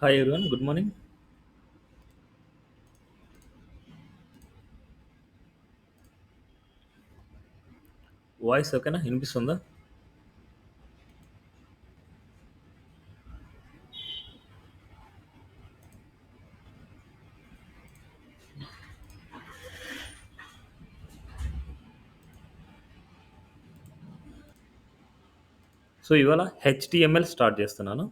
Hi everyone, good morning. Voice ఓకేనా వినిపిస్తుందా? So ఇవాళ హెచ్టిఎంఎల్ స్టార్ట్ చేస్తున్నాను.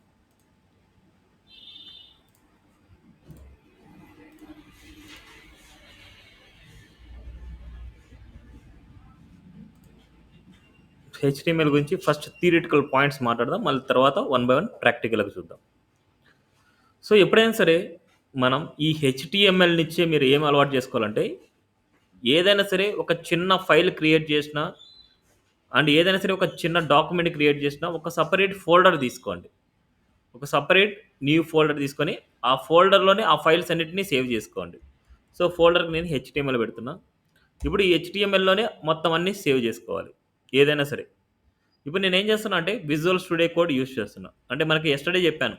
హెచ్టిఎంఎల్ గురించి ఫస్ట్ థియరిటికల్ పాయింట్స్ మాట్లాడదాం, మళ్ళీ తర్వాత వన్ బై వన్ ప్రాక్టికల్గా చూద్దాం. సో ఎప్పుడైనా సరే మనం ఈ హెచ్టిఎంఎల్ నుంచే మీరు ఏం అలవాటు చేసుకోవాలంటే, ఏదైనా సరే ఒక చిన్న ఫైల్ క్రియేట్ చేసినా అండ్ ఏదైనా సరే ఒక చిన్న డాక్యుమెంట్ క్రియేట్ చేసినా ఒక సపరేట్ ఫోల్డర్ తీసుకోండి. ఒక సపరేట్ న్యూ ఫోల్డర్ తీసుకొని ఆ ఫోల్డర్లోనే ఆ ఫైల్స్ అన్నిటిని సేవ్ చేసుకోండి. సో ఫోల్డర్కి నేను హెచ్టిఎంఎల్ పెడుతున్నా. ఇప్పుడు ఈ హెచ్టిఎంఎల్లోనే మొత్తం అన్నీ సేవ్ చేసుకోవాలి ఏదైనా సరే. ఇప్పుడు నేను ఏం చేస్తున్నా అంటే విజువల్ స్టూడియో కోడ్ యూస్ చేస్తున్నా. అంటే మనకి ఎస్టర్డే చెప్పాను,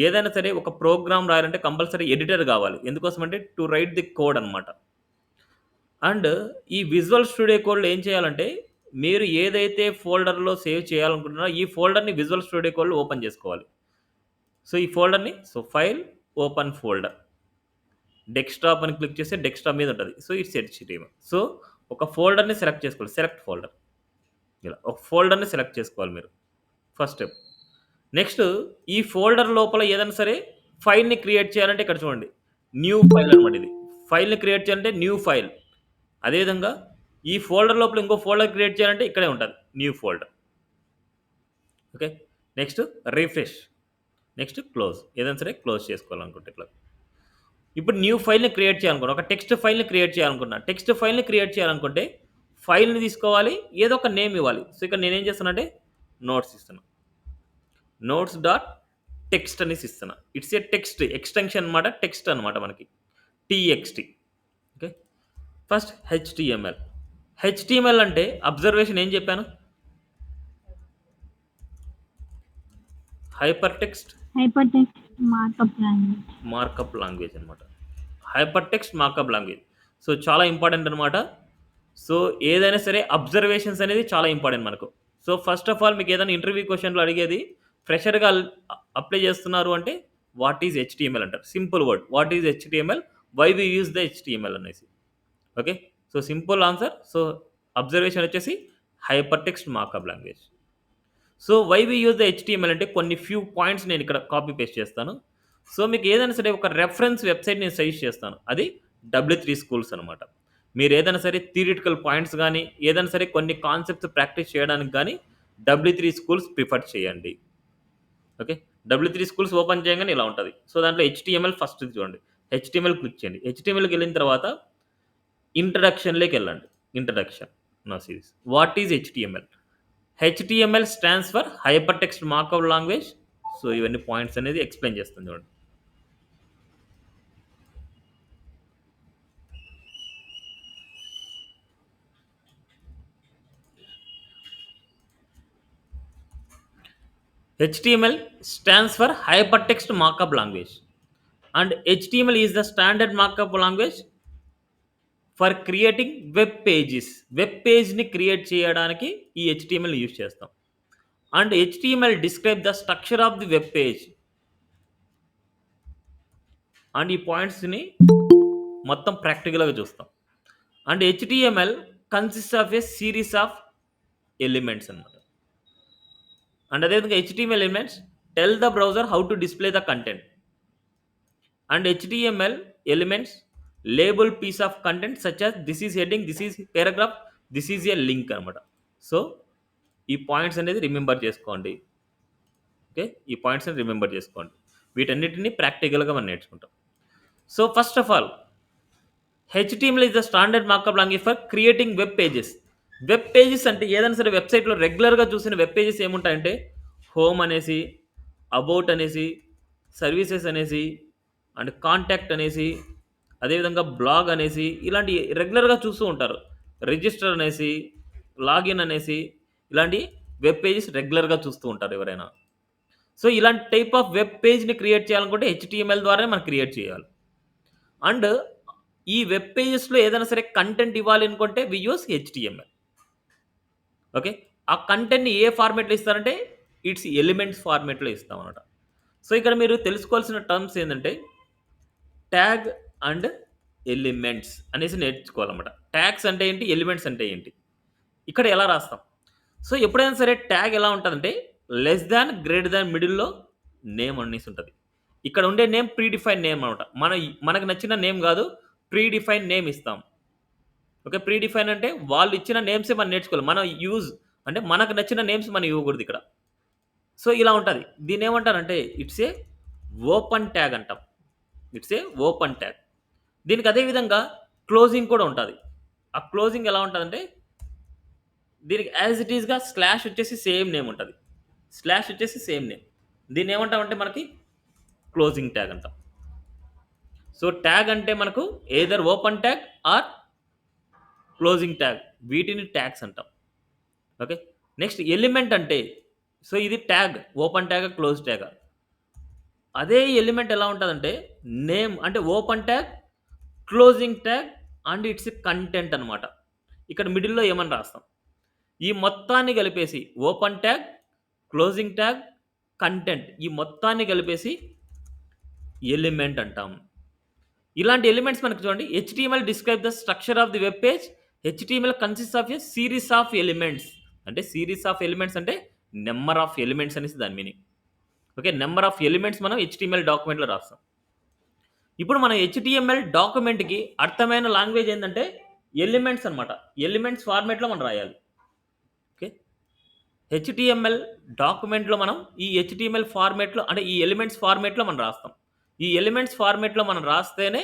ఏదైనా సరే ఒక ప్రోగ్రామ్ రాయాలంటే కంపల్సరీ ఎడిటర్ కావాలి. ఎందుకోసం అంటే టు రైట్ ది కోడ్ అనమాట. అండ్ ఈ విజువల్ స్టూడియో కోడ్లో ఏం చేయాలంటే, మీరు ఏదైతే ఫోల్డర్లో సేవ్ చేయాలనుకుంటున్నారో ఈ ఫోల్డర్ని విజువల్ స్టూడియో కోడ్లో ఓపెన్ చేసుకోవాలి. సో ఈ ఫోల్డర్ని ఫైల్ ఓపెన్ ఫోల్డర్ డెస్క్టాప్ అని క్లిక్ చేస్తే డెస్క్టాప్ మీద ఉంటుంది. So it's HTML. సో ఒక ఫోల్డర్ని సెలెక్ట్ చేసుకోవాలి. సెలెక్ట్ ఫోల్డర్, ఇలా ఒక ఫోల్డర్ని సెలెక్ట్ చేసుకోవాలి మీరు. First step. నెక్స్ట్ ఈ ఫోల్డర్ లోపల ఏదైనా సరే ఫైల్ని క్రియేట్ చేయాలంటే ఇక్కడ చూడండి, న్యూ ఫైల్ అనమాట. ఇది ఫైల్ని క్రియేట్ చేయాలంటే న్యూ ఫైల్. అదేవిధంగా ఈ ఫోల్డర్ లోపల ఇంకో ఫోల్డర్ క్రియేట్ చేయాలంటే ఇక్కడే ఉంటుంది new folder. Okay. Next refresh. Next close. ఏదైనా సరే క్లోజ్ చేసుకోవాలనుకుంటే ఇట్లా. ఇప్పుడు న్యూ ఫైల్ని క్రియేట్ చేయాలనుకున్నా, ఒక టెక్స్ట్ ఫైల్ని క్రియేట్ చేయాలనుకున్నా. టెక్స్ట్ ఫైల్ని క్రియేట్ చేయాలనుకుంటే ఫైల్ని తీసుకోవాలి, ఏదో ఒక నేమ్ ఇవ్వాలి. సో ఇక్కడ నేనేం చేస్తానంటే నోట్స్ ఇస్తున్నా. నోట్స్ డాట్ టెక్స్ట్ అనేసి ఇస్తున్నా. ఇట్స్ ఏ టెక్స్ట్ ఎక్స్టెన్షన్ అనమాట, టెక్స్ట్ అనమాట మనకి, TXT. Okay. First HTML. HTML అంటే అబ్జర్వేషన్ ఏం చెప్పాను, hyper text hypertext markup language. Markup language అనమాట. Hyper text markup language. So చాలా ఇంపార్టెంట్ అనమాట. సో ఏదైనా సరే అబ్జర్వేషన్స్ అనేది చాలా ఇంపార్టెంట్ మనకు. సో ఫస్ట్ ఆఫ్ ఆల్ మీకు ఏదైనా ఇంటర్వ్యూ క్వశ్చన్లో అడిగేది, ఫ్రెషర్గా అప్లై చేస్తున్నారు అంటే వాట్ ఈజ్ హెచ్టిఎంఎల్ అంటారు. Simple word, what is HTML, why we use the HTML అనేసి. Okay. So simple answer. So observation వచ్చేసి hyper text markup language. So why we use the HTML అంటే కొన్ని few points నేను ఇక్కడ copy paste చేస్తాను. So మీకు ఏదైనా సరే ఒక రెఫరెన్స్ వెబ్సైట్ నేను సజెస్ట్ చేస్తాను, అది W3 స్కూల్స్ అనమాట. మీరు ఏదైనా సరే థియరిటికల్ పాయింట్స్ కానీ ఏదైనా సరే కొన్ని కాన్సెప్ట్స్ ప్రాక్టీస్ చేయడానికి కానీ W3 స్కూల్స్ ప్రిఫర్ చేయండి. ఓకే. W3 స్కూల్స్ ఓపెన్ చేయగానే ఇలా ఉంటుంది. సో దాంట్లో హెచ్టిఎంఎల్ ఫస్ట్ చూడండి. హెచ్టిఎంఎల్ క్లిక్ చేయండి. హెచ్టిఎంఎల్కి వెళ్ళిన తర్వాత ఇంట్రడక్షన్లోకి వెళ్ళండి. ఇంట్రడక్షన్ నా series. What is HTML? HTML stands for hyper text markup language. So ఇవన్నీ పాయింట్స్ అనేది ఎక్స్ప్లెయిన్ చేస్తుంది చూడండి. HTML stands for Hypertext Markup Language, and HTML is the standard markup language for creating web pages. Web పేజ్ని create చేయడానికి ఈ HTML use చేస్తాం. And HTML describe the structure of the web page. And ఈ పాయింట్స్ని మొత్తం ప్రాక్టికల్గా చూస్తాం. And HTML consist of a series of elements అనమాట. అండ్ అదేవిధంగా HTML elements tell the browser how to display the content. And HTML elements label piece of content such as this is heading, this is paragraph, this is A link అనమాట. So ఈ points అనేది remember చేసుకోండి. Okay. ఈ points అనేది remember చేసుకోండి. వీటన్నిటిని ప్రాక్టికల్గా మనం నేర్చుకుంటాం. So first of all HTML is the standard markup language for creating web pages. Web pages అంటే ఏదైనా సరే వెబ్సైట్లో రెగ్యులర్గా చూసిన వెబ్ పేజెస్ ఏముంటాయంటే హోమ్ అనేసి, అబౌట్ అనేసి, సర్వీసెస్ అనేసి, అండ్ కాంటాక్ట్ అనేసి, అదేవిధంగా బ్లాగ్ అనేసి, ఇలాంటి రెగ్యులర్గా చూస్తూ ఉంటారు. రిజిస్టర్ అనేసి, లాగిన్ అనేసి, ఇలాంటి వెబ్ పేజెస్ రెగ్యులర్గా చూస్తూ ఉంటారు ఎవరైనా. సో ఇలాంటి టైప్ ఆఫ్ వెబ్ పేజ్ని క్రియేట్ చేయాలనుకుంటే హెచ్టిఎంఎల్ ద్వారానే మనం క్రియేట్ చేయాలి. అండ్ ఈ వెబ్ పేజెస్లో ఏదైనా సరే కంటెంట్ ఇవ్వాలి అనుకుంటే వి యూస్ హెచ్టిఎంఎల్. ఓకే, ఆ కంటెంట్ని ఏ ఫార్మేట్లో ఇస్తారంటే ఇట్స్ ఎలిమెంట్స్ ఫార్మేట్లో ఇస్తాం అనమాట. సో ఇక్కడ మీరు తెలుసుకోవాల్సిన టర్మ్స్ ఏంటంటే ట్యాగ్ అండ్ ఎలిమెంట్స్ అనేసి నేర్చుకోవాలన్నమాట. ట్యాగ్స్ అంటే ఏంటి, ఎలిమెంట్స్ అంటే ఏంటి, ఇక్కడ ఎలా రాస్తాం. సో ఎప్పుడైనా సరే ట్యాగ్ ఎలా ఉంటుందంటే లెస్ దాన్ గ్రేటర్ దాన్ మిడిల్లో నేమ్ అనేసి ఉంటుంది. ఇక్కడ ఉండే నేమ్ ప్రీ డిఫైన్ నేమ్ అనమాట. మనకు నచ్చిన నేమ్ కాదు, ప్రీ డిఫైన్ నేమ్ ఇస్తాం. ఓకే, ప్రీ డిఫైన్ అంటే వాళ్ళు ఇచ్చిన నేమ్సే మనం నేర్చుకోవాలి. మనం యూజ్ అంటే మనకు నచ్చిన నేమ్స్ మనం ఇవ్వకూడదు ఇక్కడ. సో ఇలా ఉంటుంది. దీన్ని ఏమంటారంటే ఇట్స్ ఏ ఓపెన్ ట్యాగ్ అంటాం. It's a open tag. దీనికి అదే విధంగా క్లోజింగ్ కూడా ఉంటుంది. ఆ క్లోజింగ్ ఎలా ఉంటుందంటే దీనికి యాజ్ ఇట్ ఈస్‌గా స్లాష్ వచ్చేసి సేమ్ నేమ్ ఉంటది. స్లాష్ వచ్చేసి సేమ్ నేమ్. దీన్ని ఏమంటామంటే మనకి క్లోజింగ్ ట్యాగ్ అంటాం. సో ట్యాగ్ అంటే మనకు either open tag are closing tag. వీటిని ట్యాగ్స్ అంటాం. ఓకే. నెక్స్ట్ ఎలిమెంట్ అంటే సో ఇది tag, open tag, close tag. అదే ఎలిమెంట్ ఎలా ఉంటదంటే నేమ్ అంటే open tag, closing tag and it's content అనమాట. ఇక్కడ మిడిల్‌లో ఏమని రాస్తాం. ఈ మొత్తాన్ని కలిపేసి open tag, closing tag, content ఈ మొత్తాన్ని కలిపేసి ఎలిమెంట్ అంటాం. ఇలాంటి ఎలిమెంట్స్ మనకు చూడండి HTML describe the structure of the web page. HTML consist of a series of elements. అంటే సీరీస్ ఆఫ్ ఎలిమెంట్స్ అంటే నెంబర్ ఆఫ్ ఎలిమెంట్స్ అనేసి దాని meaning. Okay, number of elements మనం హెచ్టీఎంఎల్ డాక్యుమెంట్‌లో రాస్తాం. ఇప్పుడు మన హెచ్టీఎంఎల్ డాక్యుమెంట్‌కి అర్థమైన లాంగ్వేజ్ ఏందంటే ఎలిమెంట్స్ అనమాట. ఎలిమెంట్స్ ఫార్మాట్‌లో మనం రాయాలి. ఓకే. హెచ్టీఎంఎల్ డాక్యుమెంట్‌లో మనం ఈ హెచ్టీఎంఎల్ ఫార్మాట్‌లో అంటే ఈ ఎలిమెంట్స్ ఫార్మాట్‌లో మనం రాస్తాం. ఈ ఎలిమెంట్స్ ఫార్మాట్‌లో మనం రాస్తేనే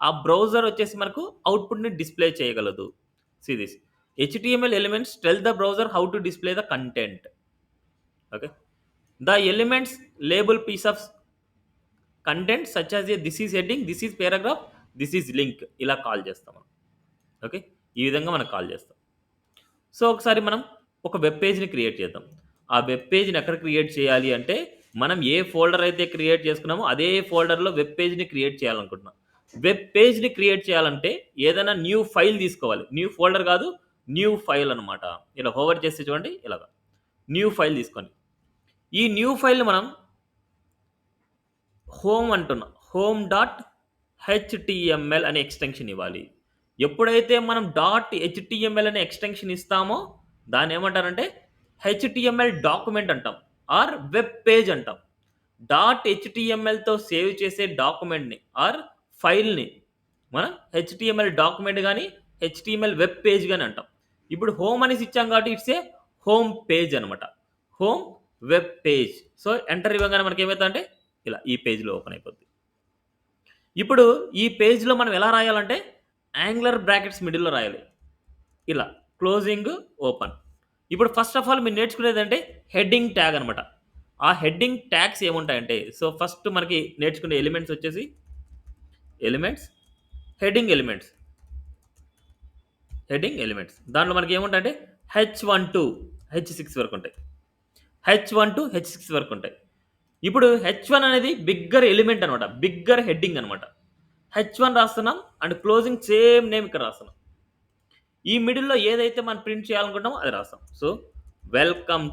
ఆ బ్రౌజర్ వచ్చేసి మనకు అవుట్‌పుట్‌ని డిస్‌ప్లే చేయగలదు. See this. HTML elements tell the browser how to display the content. Okay. The elements label piece of content such as a this is heading, this is paragraph, this is link ఇలా call చేస్తాం మనం. Okay, ఈ విధంగా మనం call చేస్తాం. So ఒకసారి మనం ఒక వెబ్ పేజ్‌ని క్రియేట్ చేద్దాం. ఆ వెబ్ పేజ్‌ని ఎక్కడ క్రియేట్ చేయాలి అంటే మనం ఏ ఫోల్డర్ అయితే క్రియేట్ చేసుకున్నామో అదే ఫోల్డర్‌లో వెబ్ పేజ్‌ని క్రియేట్ చేయాలనుకుంటున్నాం. వెబ్ పేజ్‌ని క్రియేట్ చేయాలంటే ఏదైనా న్యూ ఫైల్ తీసుకోవాలి. న్యూ ఫోల్డర్ కాదు, న్యూ ఫైల్ అనమాట. ఇలా హోవర్ చేస్తే చూడండి ఇలాగ న్యూ ఫైల్ తీసుకోండి. ఈ న్యూ ఫైల్‌ని మనం హోమ్ అంటున్నాం. హోమ్ డాట్ హెచ్టీఎంఎల్ అనే ఎక్స్‌టెన్షన్ ఇవ్వాలి. ఎప్పుడైతే మనం డాట్ హెచ్టీఎంఎల్ అనే ఎక్స్‌టెన్షన్ ఇస్తామో దాన్ని ఏమంటారంటే హెచ్టీఎంఎల్ డాక్యుమెంట్ అంటాం ఆర్ వెబ్ పేజ్ అంటాం. డాట్ హెచ్టీఎంఎల్‌తో సేవ్ చేసే డాక్యుమెంట్‌ని ఆర్ ఫైల్‌ని మనం హెచ్టీఎంఎల్ డాక్యుమెంట్ గాని, హెచ్టీఎంఎల్ వెబ్ పేజ్ గాని అంటాం. ఇప్పుడు హోమ్ అనేసి ఇచ్చాం కాబట్టి ఇట్స్ ఏ హోమ్ పేజ్ అనమాట. Home web page. So enter ఇవ్వగానే మనకి ఏమైతదంటే ఇలా ఈ పేజ్‌లో ఓపెన్ అయిపోద్ది. ఇప్పుడు ఈ పేజ్‌లో మనం ఎలా రాయాలంటే యాంగులర్ బ్రాకెట్స్ మిడిల్‌లో రాయాలి. ఇలా క్లోజింగ్, ఓపెన్. ఇప్పుడు ఫస్ట్ ఆఫ్ ఆల్ మీరు నేర్చుకునేదంటే హెడ్డింగ్ ట్యాగ్ అనమాట. ఆ హెడ్డింగ్ ట్యాగ్స్ ఏముంటాయంటే సో ఫస్ట్ మనకి నేర్చుకునే ఎలిమెంట్స్ వచ్చేసి elements, heading elements. Heading elements. దాంట్లో మనకి ఏముంటాయంటే H1 to H6 వరకు ఉంటాయి. H1 to H6 వరకు ఉంటాయి. ఇప్పుడు H1 అనేది బిగ్గర్ ఎలిమెంట్ అనమాట. బిగ్గర్ హెడ్డింగ్ అనమాట. H1 రాస్తున్నాం అండ్ క్లోజింగ్ సేమ్ నేమ్ ఇక్కడ రాస్తున్నాం. ఈ మిడిల్‌లో ఏదైతే మనం ప్రింట్ చేయాలనుకుంటామో అది రాస్తాం. సో వెల్కమ్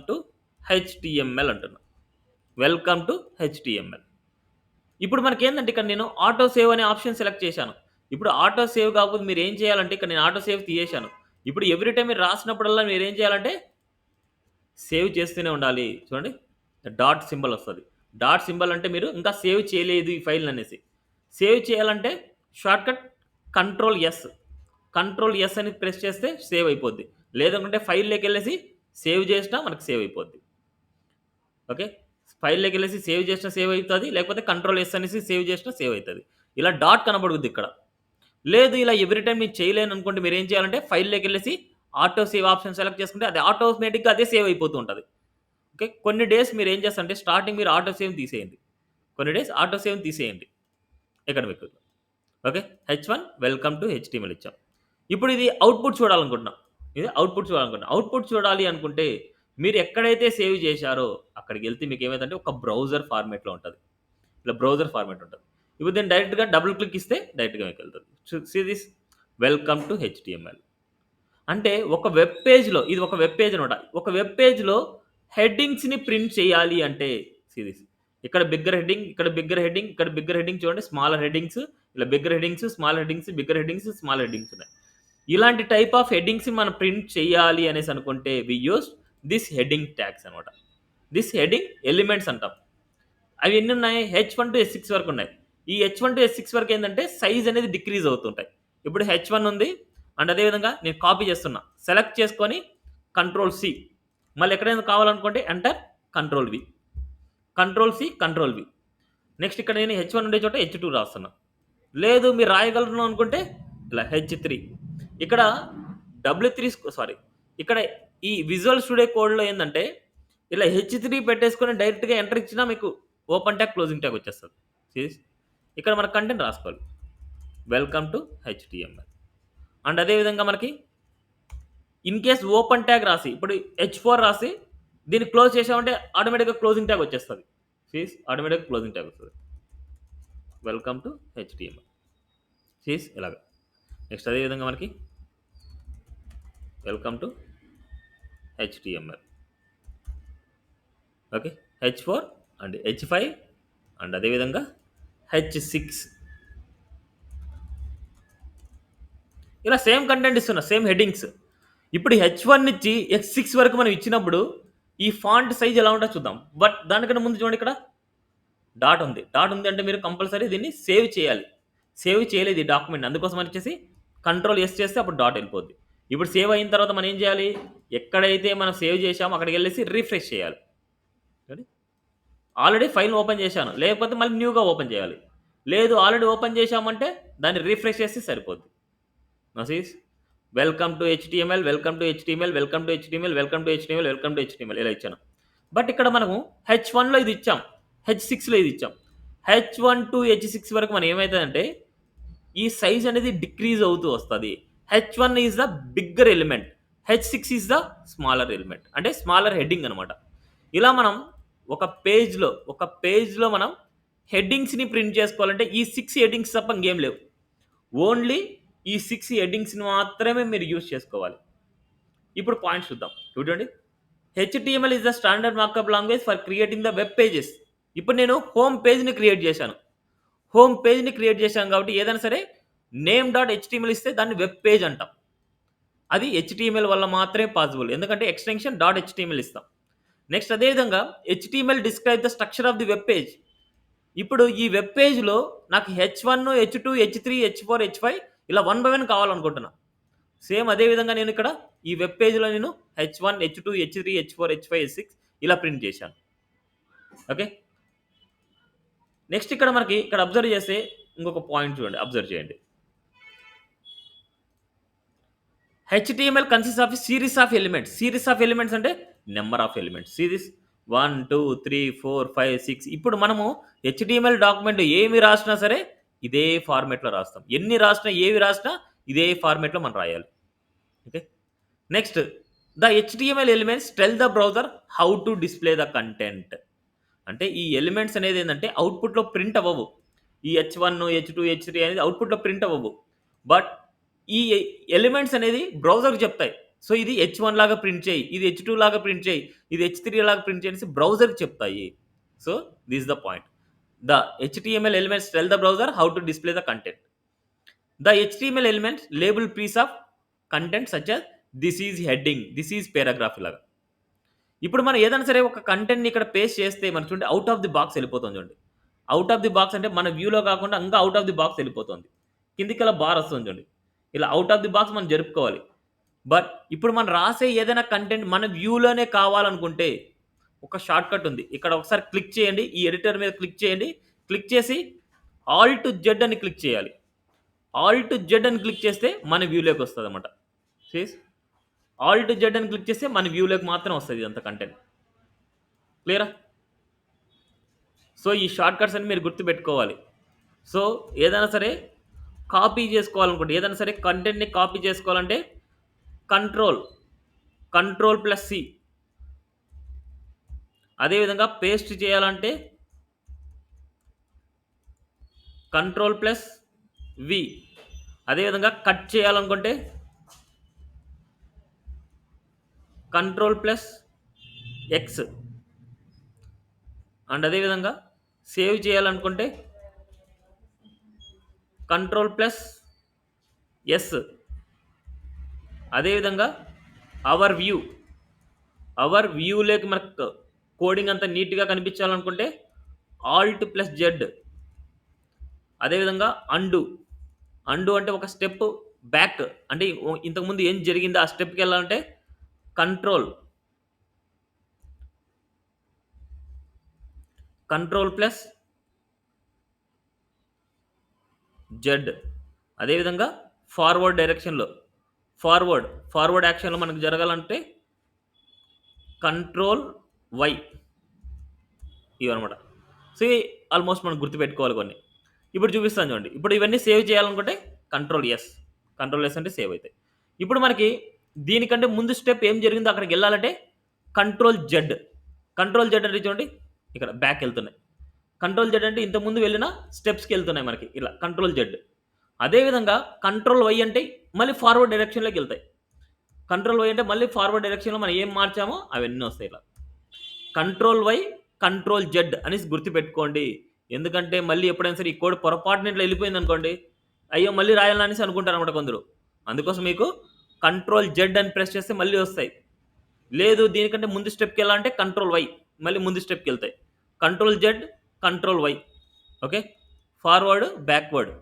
టు హెచ్టీఎంఎల్ అంటున్నాం. Welcome to HTML. ఇప్పుడు మనకేందంటే ఇక్కడ నేను ఆటో సేవ్ అనే ఆప్షన్ సెలెక్ట్ చేశాను. ఇప్పుడు ఆటో సేవ్ కాకపోతే మీరు ఏం చేయాలంటే ఇక్కడ నేను ఆటో సేవ్ తీసేశాను. ఇప్పుడు ఎవ్రీ టైమ్ మీరు రాసినప్పుడల్లా మీరు ఏం చేయాలంటే సేవ్ చేస్తూనే ఉండాలి. చూడండి డాట్ సింబల్ వస్తది. డాట్ సింబల్ అంటే మీరు ఇంకా సేవ్ చేయలేదు ఈ ఫైల్ అనేసి. సేవ్ చేయాలంటే shortcut control yes. Control yes అని ప్రెస్ చేస్తే సేవ్ అయిపోద్ది. లేదనుకుంటే ఫైల్‌లోకెళ్ళేసి సేవ్ చేసినా మనకు సేవ్ అయిపోద్ది. ఓకే. ఫైల్‌లోకెళ్ళేసి సేవ్ చేసినా సేవ్ అయితది. లేకపోతే కంట్రోల్ ఎస్ అనేసి సేవ్ చేసినా సేవ్ అయితది. ఇలా డాట్ కనబడుద్ది ఇక్కడ. లేదు ఇలా ఎవ్రీ టైమ్ నేను చేయలేననుకోండి మీరేం చేయాలంటే ఫైల్‌లోకెళ్ళేసి ఆటో సేవ్ ఆప్షన్ సెలెక్ట్ చేసుకుంటే అది ఆటోమేటిక్‌గా అదే సేవ్ అయిపోతూ ఉంటది. ఓకే. కొన్ని డేస్ మీరేం చేస్తారంటే స్టార్టింగ్ మీరు ఆటో సేవ్‌ని తీసేయండి. కొన్ని డేస్ ఆటో సేవ్‌ని తీసేయండి. ఇక్కడ మీకు okay. H1 welcome to HTML ఇచ్చాం. ఇప్పుడు ఇది అవుట్‌పుట్ చూడాలనుకుంటున్నాం. ఇది అవుట్‌పుట్ చూడాలనుకుంటున్నాం. అవుట్‌పుట్ చూడాలి అనుకుంటే మీరు ఎక్కడైతే సేవ్ చేశారో అక్కడికి వెళ్తే మీకు ఏమైందంటే ఒక బ్రౌజర్ ఫార్మేట్లో ఉంటుంది. ఇలా బ్రౌజర్ ఫార్మేట్ ఉంటుంది. ఇప్పుడు దీన్ని డైరెక్ట్గా డబుల్ క్లిక్ ఇస్తే డైరెక్ట్గా మీకు వెళ్తుంది. See this welcome to HTML. అంటే ఒక వెబ్ పేజ్లో ఇది ఒక వెబ్ పేజ్ అనమాట. ఒక వెబ్ పేజ్లో హెడ్డింగ్స్ని ప్రింట్ చేయాలి అంటే సీ దిస్ ఇక్కడ బిగ్గర్ హెడ్డింగ్, ఇక్కడ బిగ్గర్ హెడ్డింగ్, ఇక్కడ బిగ్గర్ హెడ్డింగ్ చూడండి, స్మాలర్ హెడ్డింగ్స్, ఇలా bigger headings, small headings, bigger headings, small headings ఉన్నాయి. ఇలాంటి టైప్ ఆఫ్ హెడ్డింగ్స్ మనం ప్రింట్ చేయాలి అనేసి అనుకుంటే వి యూస్ దిస్ హెడ్డింగ్ ట్యాగ్స్ అనమాట. దిస్ హెడ్డింగ్ ఎలిమెంట్స్ అంటాం. అవి ఎన్ని ఉన్నాయి? H1 టు H6 వరకు ఉన్నాయి. ఈ H1 టు H6 వరకు ఏంటంటే సైజ్ అనేది డిక్రీజ్ అవుతుంటాయి. ఇప్పుడు H1 ఉంది అండ్ అదేవిధంగా నేను కాపీ చేస్తున్నా. సెలెక్ట్ చేసుకొని కంట్రోల్ సి, మళ్ళీ ఎక్కడైనా కావాలనుకుంటే enter control V, control C, control V. Next ఇక్కడ నేను H1 ఉండే చోట H2 రాస్తున్నా. లేదు మీరు రాయగలను అనుకుంటే ఇలా H3. ఇక్కడ W3 సారీ, ఇక్కడ ఈ విజువల్ స్టూడియో కోడ్లో ఏంటంటే ఇలా H3 పెట్టేసుకొని డైరెక్ట్గా ఎంటర్ ఇచ్చినా మీకు ఓపెన్ ట్యాగ్, క్లోజింగ్ ట్యాగ్ వచ్చేస్తుంది. ఇక్కడ మన కంటెంట్ రాసుకోవాలి, వెల్కమ్ టు హెచ్టిఎంఎల్. అండ్ అదేవిధంగా మనకి ఇన్ కేస్ ఓపెన్ ట్యాగ్ రాసి ఇప్పుడు H4 రాసి దీన్ని క్లోజ్ చేసామంటే ఆటోమేటిక్గా క్లోజింగ్ ట్యాగ్ వచ్చేస్తుంది. ఆటోమేటిక్గా క్లోజింగ్ ట్యాగ్ వస్తుంది, వెల్కమ్ టు హెచ్టిఎంఎల్. ఇలాగ. నెక్స్ట్ అదేవిధంగా మనకి welcome to HTML. Okay, H4 and H5 and అదేవిధంగా H6. ఇలా సేమ్ కంటెంట్ ఇస్తున్నా, సేమ్ హెడ్డింగ్స్. ఇప్పుడు H1 నుంచి H6 వరకు మనం ఇచ్చినప్పుడు ఈ ఫాంట్ సైజ్ ఎలా ఉంటుందో చూద్దాం. బట్ దానికన్నా ముందు చూడండి, ఇక్కడ డాట్ ఉంది. డాట్ ఉంది అంటే మీరు కంపల్సరీ దీన్ని సేవ్ చేయాలి. సేవ్ చేయలేదు ఈ డాక్యుమెంట్, అందుకోసం అని వచ్చేసి కంట్రోల్ ఎస్ చేస్తే అప్పుడు డాట్ వెళ్ళిపోద్ది. ఇప్పుడు సేవ్ అయిన తర్వాత మనం ఏం చేయాలి? ఎక్కడైతే మనం సేవ్ చేసామో అక్కడికి వెళ్ళేసి రిఫ్రెష్ చేయాలి. ఆల్రెడీ ఫైల్ ఓపెన్ చేశాను, లేకపోతే మళ్ళీ న్యూగా ఓపెన్ చేయాలి. లేదు ఆల్రెడీ ఓపెన్ చేశామంటే దాన్ని రిఫ్రెష్ చేస్తే సరిపోద్ది. నసీస్ welcome to HTML, welcome to HTML, welcome to HTML, welcome to HTML, welcome to HTML ఇలా ఇచ్చాను. బట్ ఇక్కడ మనము H1లో ఇది ఇచ్చాం, H6లో ఇది ఇచ్చాం. H1 టు H6 వరకు మనం ఏమవుతుందంటే ఈ సైజ్ అనేది డిక్రీజ్ అవుతూ వస్తుంది. H1 is the bigger element, H6 is the smaller element, అంటే స్మాలర్ హెడ్డింగ్ అనమాట. ఇలా మనం ఒక పేజ్లో మనం హెడ్డింగ్స్ని ప్రింట్ చేసుకోవాలంటే ఈ 6 హెడ్డింగ్స్ తప్ప ఇంకేం లేవు. ఓన్లీ ఈ 6 హెడ్డింగ్స్ని మాత్రమే మీరు యూజ్ చేసుకోవాలి. ఇప్పుడు పాయింట్స్ చూద్దాం. చూడండి, HTML is the standard markup language for creating the web pages. ఇప్పుడు నేను హోమ్ పేజ్ని క్రియేట్ చేశాను. కాబట్టి ఏదైనా సరే name.html ఇస్తే దాన్ని వెబ్ పేజ్ అంటాం. అది HTML వల్ల మాత్రమే పాసిబుల్, ఎందుకంటే ఎక్స్టెన్షన్ .html ఇస్తాం. నెక్స్ట్ అదేవిధంగా HTML describe the structure of the web page. ఇప్పుడు ఈ వెబ్ పేజ్లో నాకు H1, H2, H3, H4, H5 ఇలా 1 by 1 కావాలనుకుంటున్నా. సేమ్ అదేవిధంగా నేను ఇక్కడ ఈ వెబ్ పేజ్లో నేను H1, H2, H3, H4, H5, H6 ఇలా ప్రింట్ చేశాను. ఓకే, నెక్స్ట్ ఇక్కడ మనకి ఇక్కడ అబ్జర్వ్ చేస్తే ఇంకొక పాయింట్ చూడండి, అబ్జర్వ్ చేయండి. HTML consist of series of elements అంటే నెంబర్ ఆఫ్ ఎలిమెంట్స్. సిరీస్ 1, 2, 3, 4, 5, 6. ఇప్పుడు మనము HTML డాక్యుమెంట్ ఏమి రాసినా సరే ఇదే ఫార్మేట్లో రాస్తాం. ఎన్ని రాసినా ఏవి రాసినా ఇదే ఫార్మేట్లో మనం రాయాలి. Okay, next the HTML elements tell the browser how to display the content. అంటే ఈ ఎలిమెంట్స్ అనేది ఏంటంటే అవుట్పుట్లో ప్రింట్ అవ్వవు. ఈ H1, H2, H3 అనేది అవుట్పుట్లో ప్రింట్ అవ్వవు. బట్ ఈ ఎలిమెంట్స్ అనేది బ్రౌజర్కి చెప్తాయి. సో ఇది H1 లాగా ప్రింట్ చేయి, ఇది H2 లాగా ప్రింట్ చేయి, ఇది H3 లాగా ప్రింట్ చేసి బ్రౌజర్కి చెప్తాయి. So this the point. The HTML elements tell the browser how to display the content. The HTML elements label piece of content such as this is heading, this is paragraph లాగా. ఇప్పుడు మనం ఏదైనా సరే ఒక కంటెంట్ని ఇక్కడ పేస్ట్ చేస్తే మనం చూడండి అవుట్ ఆఫ్ ది బాక్స్ వెళ్ళిపోతుంది. చూడండి, అవుట్ ఆఫ్ ది బాక్స్ అంటే మన వ్యూలో కాకుండా ఇంకా అవుట్ ఆఫ్ ది బాక్స్ వెళ్ళిపోతుంది. కిందికి ఇలా బార్ వస్తుంది చూడండి, ఇలా అవుట్ ఆఫ్ ది బాక్స్ మనం జరుపుకోవాలి. బట్ ఇప్పుడు మనం రాసే ఏదైనా కంటెంట్ మన వ్యూలోనే కావాలనుకుంటే ఒక షార్ట్ కట్ ఉంది. ఇక్కడ ఒకసారి క్లిక్ చేయండి, ఈ ఎడిటర్ మీద క్లిక్ చేయండి. క్లిక్ చేసి Alt Z అని క్లిక్ చేయాలి. Alt Z అని క్లిక్ చేస్తే మన వ్యూలోకి వస్తుంది అనమాట. Alt Z అని క్లిక్ చేస్తే మన వ్యూలోకి మాత్రం వస్తుంది ఇదంతా కంటెంట్. క్లియరా? సో ఈ షార్ట్ కట్స్ అని మీరు గుర్తుపెట్టుకోవాలి. సో ఏదైనా సరే కాపీ చేసుకోవాలనుకుంటే, ఏదైనా సరే కంటెంట్ని కాపీ చేసుకోవాలంటే కంట్రోల్+C, అదేవిధంగా పేస్ట్ చేయాలంటే కంట్రోల్ ప్లస్ వి. అదేవిధంగా కట్ చేయాలనుకుంటే కంట్రోల్ ప్లస్ ఎక్స్. అండ్ అదేవిధంగా సేవ్ చేయాలనుకుంటే కంట్రోల్ ప్లస్ ఎస్. అదేవిధంగా అవర్ వ్యూలోకి మనకు కోడింగ్ అంతా నీట్గా కనిపించాలనుకుంటే ఆల్ట్ ప్లస్ జెడ్. అదేవిధంగా అండు అంటే ఒక స్టెప్ బ్యాక్, అంటే ఇంతకుముందు ఏం జరిగిందో ఆ స్టెప్కి వెళ్ళాలంటే కంట్రోల్ ప్లస్ జెడ్. అదేవిధంగా ఫార్వర్డ్ డైరెక్షన్లో ఫార్వర్డ్ యాక్షన్లో మనకు జరగాలంటే కంట్రోల్ వై. ఇవన్నమాట. సో ఆల్మోస్ట్ మనం గుర్తుపెట్టుకోవాలి కొన్ని. ఇప్పుడు చూపిస్తాను చూడండి. ఇప్పుడు ఇవన్నీ సేవ్ చేయాలనుకుంటే కంట్రోల్ ఎస్ అంటే సేవ్ అవుతాయి. ఇప్పుడు మనకి దీనికంటే ముందు స్టెప్ ఏం జరిగిందో అక్కడికి వెళ్ళాలంటే కంట్రోల్ జెడ్ అంటే చూడండి ఇక్కడ బ్యాక్ వెళ్తున్నాయి. కంట్రోల్ జెడ్ అంటే ఇంతకుముందు వెళ్ళిన స్టెప్స్కి వెళ్తున్నాయి మనకి ఇలా కంట్రోల్ జెడ్. అదేవిధంగా కంట్రోల్ వై అంటే మళ్ళీ ఫార్వర్డ్ డైరెక్షన్లోకి వెళ్తాయి. కంట్రోల్ వై అంటే మళ్ళీ ఫార్వర్డ్ డైరెక్షన్లో మనం ఏం మార్చామో అవన్నీ వస్తాయి ఇలా. కంట్రోల్ వై కంట్రోల్ జెడ్ అనేసి గుర్తుపెట్టుకోండి. ఎందుకంటే మళ్ళీ ఎప్పుడైనా సరే ఈ కోడ్ పొరపాటున ఇట్లా వెళ్ళిపోయింది అనుకోండి, అయ్యో మళ్ళీ రాయాలని అనేసి అనుకుంటారు అనమాట కొందరు. అందుకోసం మీకు కంట్రోల్ జెడ్ అని ప్రెస్ చేస్తే మళ్ళీ వస్తాయి. లేదు దీనికంటే ముందు స్టెప్కి వెళ్ళాలంటే కంట్రోల్ వై, మళ్ళీ ముందు స్టెప్కి వెళ్తాయి. Control Z control why. Okay, forward backward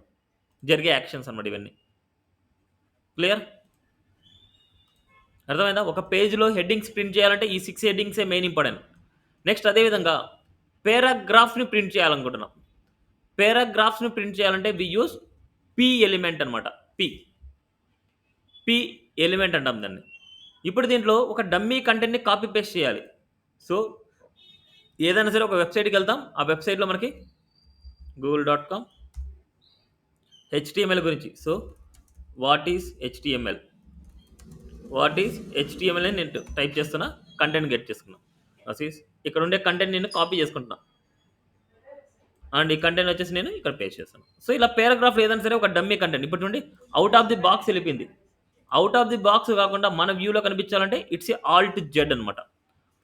జరిగే యాక్షన్స్ అన్నమాట ఇవన్నీ. క్లియర్? అర్థమైందా? ఒక పేజ్లో హెడ్డింగ్స్ ప్రింట్ చేయాలంటే ఈ 6 హెడ్డింగ్సే మెయిన్ ఇంపార్టెంట్. నెక్స్ట్ అదేవిధంగా పారాగ్రాఫ్ని ప్రింట్ చేయాలనుకుంటున్నాం. పారాగ్రాఫ్స్ని ప్రింట్ చేయాలంటే వి యూస్ పి ఎలిమెంట్ అనమాట. పి ఎలిమెంట్ అంటాం దాన్ని. ఇప్పుడు దీంట్లో ఒక డమ్మీ కంటెంట్ని కాపీ పేస్ట్ చేయాలి. సో ఏదైనా సరే ఒక వెబ్సైట్కి వెళ్తాం. ఆ వెబ్సైట్లో మనకి google.com HTML గురించి. సో వాట్ ఈజ్ హెచ్టిఎంఎల్ అని నేను టైప్ చేస్తున్నా, కంటెంట్ గెట్ చేసుకున్నా. ఇక్కడ ఉండే కంటెంట్ నేను కాపీ చేసుకుంటున్నా అండ్ ఈ కంటెంట్ వచ్చేసి నేను ఇక్కడ పేస్ట్ చేస్తాను. సో ఇలా పారాగ్రాఫ్ ఏదైనా సరే ఒక డమ్మీ కంటెంట్ ఇప్పుడు నుండి అవుట్ ఆఫ్ ది బాక్స్ వెళ్ళిపోయింది. అవుట్ ఆఫ్ ది బాక్స్ కాకుండా మన వ్యూలో కనిపించాలంటే ఇట్స్ ఆల్ట్ జెడ్ అనమాట.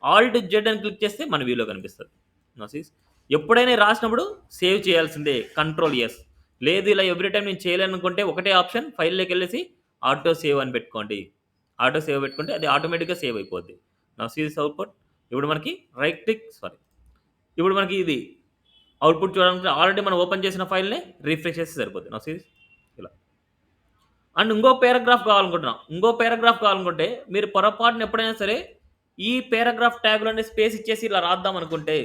ఆల్ట్ జెడ్ అని క్లిక్ చేస్తే మన వ్యూలో కనిపిస్తుంది. ఎప్పుడైనా రాసినప్పుడు సేవ్ చేయాల్సిందే కంట్రోల్ ఎస్. లేదు ఇలా ఎవ్రీ టైం నేను చేయాలనుకుంటే ఒకటే ఆప్షన్, ఫైల్లోకి వెళ్ళేసి ఆటో సేవ్ అని పెట్టుకోండి. ఆటో సేవ్ పెట్టుకుంటే అది ఆటోమేటిక్గా సేవ్ అయిపోద్ది. అవుట్పుట్ ఇప్పుడు మనకి ఇప్పుడు మనకి ఇది అవుట్పుట్ చూడాలంటే ఆల్రెడీ మనం ఓపెన్ చేసిన ఫైల్ని రిఫ్రెష్ చేస్తే సరిపోతుంది. ఇలా. అండ్ ఇంకో పారాగ్రాఫ్ కావాలనుకుంటే మీరు పొరపాటున ఎప్పుడైనా సరే ఈ పారాగ్రాఫ్ ట్యాగ్లోనే స్పేస్ ఇచ్చేసి ఇలా రాద్దాం అనుకుంటే,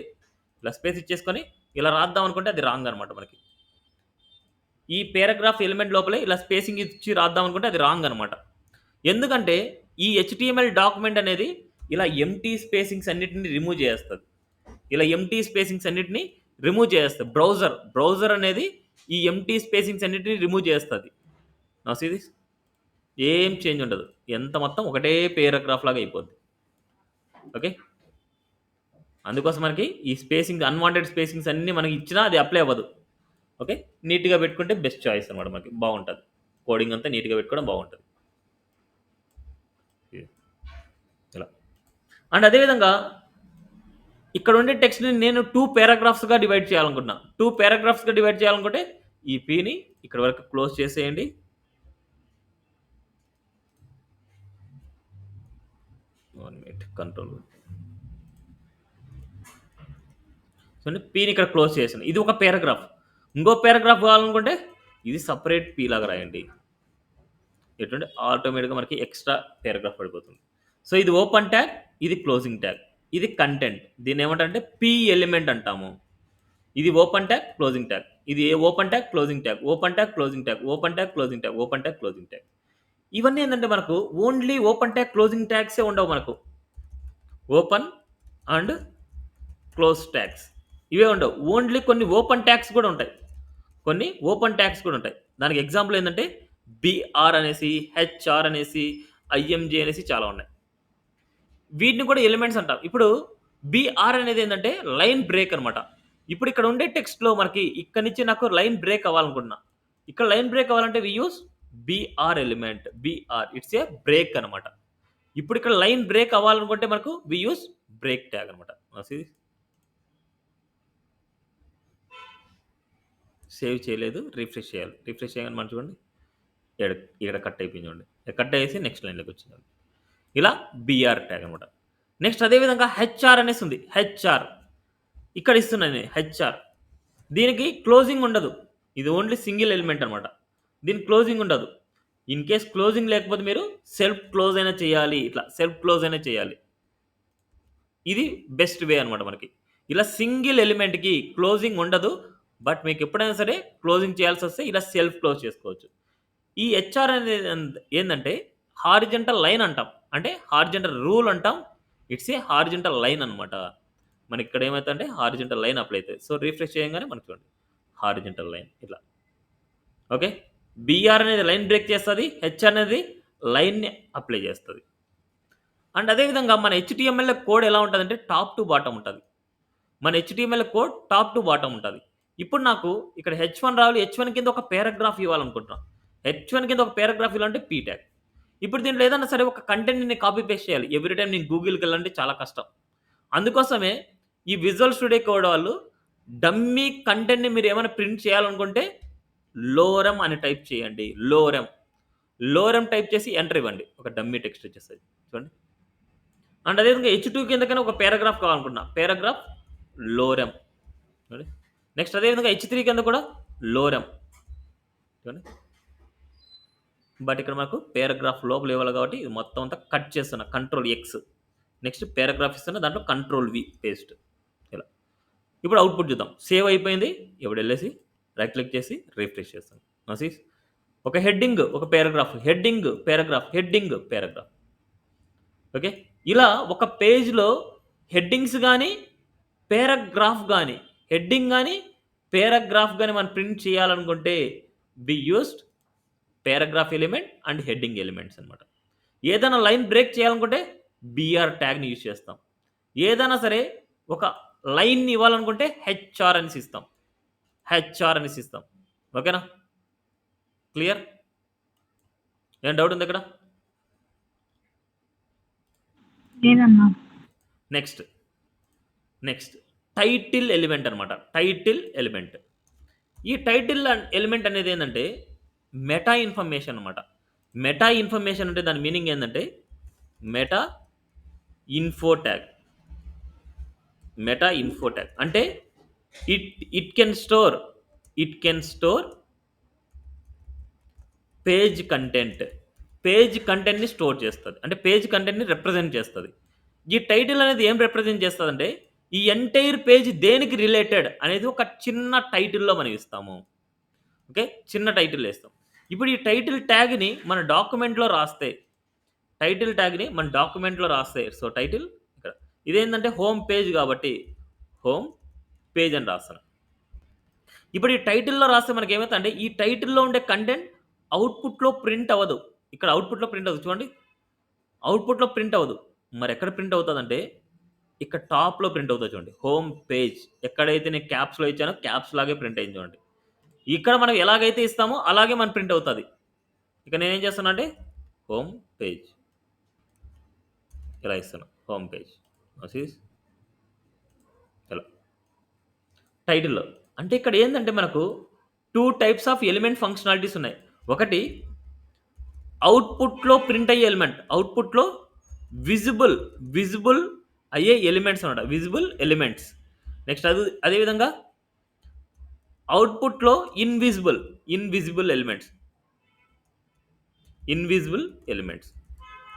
ఇలా స్పేస్ ఇచ్చేసుకొని ఇలా రాద్దాం అనుకుంటే అది రాంగ్ అనమాట. మనకి ఈ పారాగ్రాఫ్ ఎలిమెంట్ లోపలే ఇలా స్పేసింగ్ ఇచ్చి రాద్దాం అనుకుంటే అది రాంగ్ అనమాట. ఎందుకంటే ఈ HTML డాక్యుమెంట్ అనేది ఇలా ఎంటీ స్పేసింగ్స్ అన్నిటిని రిమూవ్ చేస్తుంది. బ్రౌజర్ అనేది ఈ ఎంటీ స్పేసింగ్స్ అన్నిటిని రిమూవ్ చేస్తుంది. ఏం చేంజ్ ఉండదు, ఎంత మొత్తం ఒకటే పారాగ్రాఫ్ లాగా అయిపోద్ది. ఓకే, అందుకోసం మనకి ఈ స్పేసింగ్ అన్వాంటెడ్ స్పేసింగ్స్ అన్నీ మనకి ఇచ్చినా అది అప్లై అవ్వదు. ఓకే, నీట్గా పెట్టుకుంటే బెస్ట్ చాయిస్ అనమాట. మనకి బాగుంటుంది, కోడింగ్ అంతా నీట్గా పెట్టుకోవడం బాగుంటుంది. ఇలా. అండ్ అదేవిధంగా ఇక్కడ ఉండే టెక్స్ట్ని నేను 2 పారాగ్రాఫ్స్గా డివైడ్ చేయాలనుకుంటే ఈ పీని ఇక్కడ వరకు క్లోజ్ చేసేయండి. కంట్రోల్ పీని ఇక్కడ క్లోజ్ చేసాను. ఇది ఒక పారాగ్రాఫ్. ఇంకో పారాగ్రాఫ్ కావాలనుకుంటే ఇది సపరేట్ పీ లాగా రాయండి. ఎటువంటి ఆటోమేటిక్గా మనకి ఎక్స్ట్రా పారాగ్రాఫ్ పడిపోతుంది. సో ఇది ఓపెన్ ట్యాగ్, ఇది క్లోజింగ్ ట్యాగ్, ఇది కంటెంట్. దీన్ని ఏమంటారంటే పీ ఎలిమెంట్ అంటాము. ఇది ఓపెన్ ట్యాగ్, క్లోజింగ్ ట్యాగ్, ఇది open tag, closing tag, open tag, closing tag, open tag, closing tag, open tag, closing tag. ఇవన్నీ ఏంటంటే మనకు ఓన్లీ ఓపెన్ ట్యాగ్, క్లోజింగ్ ట్యాగ్సే ఉండవు. మనకు ఓపెన్ అండ్ క్లోజ్ ట్యాగ్స్ ఇవే ఉండవు. ఓన్లీ కొన్ని ఓపెన్ ట్యాగ్స్ కూడా ఉంటాయి. దానికి ఎగ్జాంపుల్ ఏంటంటే BR అనేసి, HR అనేసి, IMG అనేసి చాలా ఉన్నాయి. వీటిని కూడా ఎలిమెంట్స్ అంటాం. ఇప్పుడు బీఆర్ అనేది ఏంటంటే లైన్ బ్రేక్ అనమాట. ఇప్పుడు ఇక్కడ ఉండే టెక్స్ట్‌లో మనకి ఇక్కడి నుంచి నాకు లైన్ బ్రేక్ అవ్వాలనుకుంటున్నా. ఇక్కడ లైన్ బ్రేక్ అవ్వాలంటే we use BR element. BR it's a break అనమాట. ఇప్పుడు ఇక్కడ లైన్ బ్రేక్ అవ్వాలనుకుంటే మనకు వి యూజ్ బ్రేక్ ట్యాగ్ అనమాట. సేవ్ చేయలేదు. రిఫ్రెష్ చేయాలి. రిఫ్రెష్ చేయగానే మనం చూడండి ఇక్కడ ఇక్కడ కట్ అయిపోయింది చూడండి. కట్ అయ్యేసి నెక్స్ట్ లైన్‌లోకి వచ్చింది. ఇలా బీఆర్ ట్యాగ్ అనమాట. నెక్స్ట్ అదే విధంగా హెచ్ఆర్ అనేసి ఉంది. హెచ్ఆర్ ఇక్కడ ఇస్తున్నాను నేను హెచ్ఆర్. దీనికి క్లోజింగ్ ఉండదు. ఇది ఓన్లీ సింగిల్ ఎలిమెంట్ అనమాట. దీనికి క్లోజింగ్ ఉండదు. ఇన్ కేస్ క్లోజింగ్ లేకపోతే మీరు సెల్ఫ్ క్లోజ్ అయినా చేయాలి. ఇట్లా సెల్ఫ్ క్లోజ్ అయినా చేయాలి. ఇది బెస్ట్ వే అనమాట మనకి. ఇలా సింగిల్ ఎలిమెంట్‌కి క్లోజింగ్ ఉండదు. బట్ మీకు ఎప్పుడైనా సరే క్లోజింగ్ చేయాల్సొస్తే ఇలా సెల్ఫ్ క్లోజ్ చేసుకోవచ్చు. ఈ హెచ్ఆర్ అనేది ఏందంటే హారిజంటల్ లైన్ అంటాం. అంటే హారిజంటల్ రూల్ అంటాం. ఇట్స్ ఏ హారిజంటల్ లైన్ అనమాట. మనకి ఇక్కడ ఏమైతుందంటే హారిజంటల్ లైన్ అప్లై అవుతది. సో రిఫ్రెష్ చేయంగానే మనకు చూడండి హారిజంటల్ లైన్ ఇట్లా. ఓకే. బీఆర్ అనేది లైన్ బ్రేక్ చేస్తది. హెచ్ అనేది లైన్‌ని అప్లై చేస్తది. అండ్ అదే విధంగా మన హెచ్‌టీఎంఎల్ కోడ్ ఎలా ఉంటదంటే టాప్ టు బాటమ్ ఉంటది. మన HTML code top to bottom ఉంటది. ఇప్పుడు నాకు ఇక్కడ హెచ్1 రావాలి. హెచ్1 కింద ఒక పారాగ్రాఫ్ ఇవ్వాలనుకుంటున్నా. హెచ్1 కింద ఒక పారాగ్రాఫ్ ఇవ్వాలంటే పీ ట్యాగ్. ఇప్పుడు దీంట్లో ఏదన్నా సరే ఒక కంటెంట్‌ని నేను కాపీ పేస్ట్ చేయాలి. ఎవ్రీ టైమ్ నేను గూగుల్‌కెళ్ళాలంటే చాలా కష్టం. అందుకోసమే ఈ విజువల్ స్టూడియో కోడ్ వాళ్ళు డమ్మీ కంటెంట్‌ని మీరు ఏమైనా ప్రింట్ చేయాలనుకుంటే లోరెమ్ అని టైప్ చేయండి. లోరెమ్. లోరెమ్ టైప్ చేసి ఎంటర్ ఇవ్వండి. ఒక డమ్మీ టెక్స్ట్ వచ్చేస్తది. చూడండి. అండ్ అదే విధంగా హెచ్2 కిందకైనా ఒక పారాగ్రాఫ్ కావాలనుకుంటున్నా. పారాగ్రాఫ్ లోరెమ్. చూడండి. నెక్స్ట్ అదే విధంగా హెచ్3 కింద కూడా లోరెమ్. చూడండి. బట్ ఇక్కడ మనకు పారాగ్రాఫ్ లోపల ఇవ్వాలి కాబట్టి ఇది మొత్తం అంతా కట్ చేస్తున్నా. Control X. నెక్స్ట్ పారాగ్రాఫ్ ఇస్తున్నా. దాంట్లో కంట్రోల్ వి పేస్ట్. ఇలా. ఇప్పుడు అవుట్‌పుట్ చూద్దాం. సేవ్ అయిపోయింది. ఇప్పుడు ఎళ్ళేసి రైట్ క్లిక్ చేసి రిఫ్రెష్ చేస్తాను. నోసీస్ ఒక హెడ్డింగ్, ఒక paragraph, heading, paragraph, heading, paragraph. Okay. ఇలా ఒక పేజ్‌లో హెడ్డింగ్స్ గాని, పారాగ్రాఫ్ గాని, హెడ్డింగ్ గాని, పారాగ్రాఫ్ గాని మనం ప్రింట్ చేయాలనుకుంటే we used paragraph element and heading elements అనమాట. ఏదైనా లైన్ బ్రేక్ చేయాలనుకుంటే బీఆర్ ట్యాగ్‌ని యూజ్ చేస్తాం. ఏదైనా సరే ఒక లైన్‌ని ఇవ్వాలనుకుంటే హెచ్ఆర్ అనేసి ఇస్తాం. హెచ్ఆర్ అనేసి ఇస్తాం. ఓకేనా? క్లియర్? ఏమైనా డౌట్ ఉందా ఇక్కడ? లేదన్నా. నెక్స్ట్. నెక్స్ట్ టైటిల్ ఎలిమెంట్ అనమాట. Title element. ఈ టైటిల్ ఎలిమెంట్ అనేది ఏందంటే మెటా ఇన్ఫర్మేషన్ అనమాట. మెటా ఇన్ఫర్మేషన్ అంటే దాని మీనింగ్ ఏందంటే meta info tag. Meta info tag అంటే it can store page content. Page కంటెంట్‌ని స్టోర్ చేస్తది. అంటే పేజ్ కంటెంట్‌ని రిప్రజెంట్ చేస్తది. ఈ టైటిల్ అనేది ఏం రిప్రజెంట్ చేస్తదంటే ఈ ఎంటైర్ పేజ్ దేనికి రిలేటెడ్ అనేది ఒక చిన్న టైటిల్‌లో మనం ఇస్తాము. ఓకే. చిన్న టైటిల్ ఇస్తాం. ఇప్పుడు ఈ టైటిల్ ట్యాగ్‌ని మన డాక్యుమెంట్‌లో రాస్తే సో టైటిల్ ఇక్కడ ఇదేంటంటే హోమ్ పేజ్ కాబట్టి హోమ్ పేజ్ అని రాస్తాను. ఇప్పుడు ఈ టైటిల్‌లో రాస్తే మనకేమైతదంటే ఈ టైటిల్‌లో ఉండే కంటెంట్ అవుట్‌పుట్‌లో ప్రింట్ అవ్వదు. ఇక్కడ అవుట్‌పుట్‌లో ప్రింట్ అవ్వదు చూడండి. అవుట్‌పుట్‌లో ప్రింట్ అవ్వదు. మరెక్కడ ప్రింట్ అవుతదంటే ఇక్కడ టాప్‌లో ప్రింట్ అవుతది చూడండి. హోమ్ పేజ్ ఎక్కడైతే నేను క్యాప్స్‌లో ఇచ్చానో క్యాప్స్ లాగే ప్రింట్ అయింది చూడండి. ఇక్కడ మనం ఎలాగైతే ఇస్తామో అలాగే మనకు ప్రింట్ అవుతది. ఇక నేనేం చేస్తున్నా అంటే హోమ్ పేజ్ ఇలా ఇస్తున్నా. Home page. నోటీస్ ఇలా టైటిల్‌లో. అంటే ఇక్కడ ఏందంటే మనకు 2 టైప్స్ ఆఫ్ ఎలిమెంట్ ఫంక్షనాలిటీస్ ఉన్నాయి. ఒకటి అవుట్‌పుట్‌లో ప్రింట్ అయ్యే ఎలిమెంట్. అవుట్‌పుట్‌లో విజిబుల్ అయ్యే ఎలిమెంట్స్ అన్నమాట. Visible elements. నెక్స్ట్ అదే విధంగా అవుట్‌పుట్‌లో ఇన్విజిబుల్ ఎలిమెంట్స్.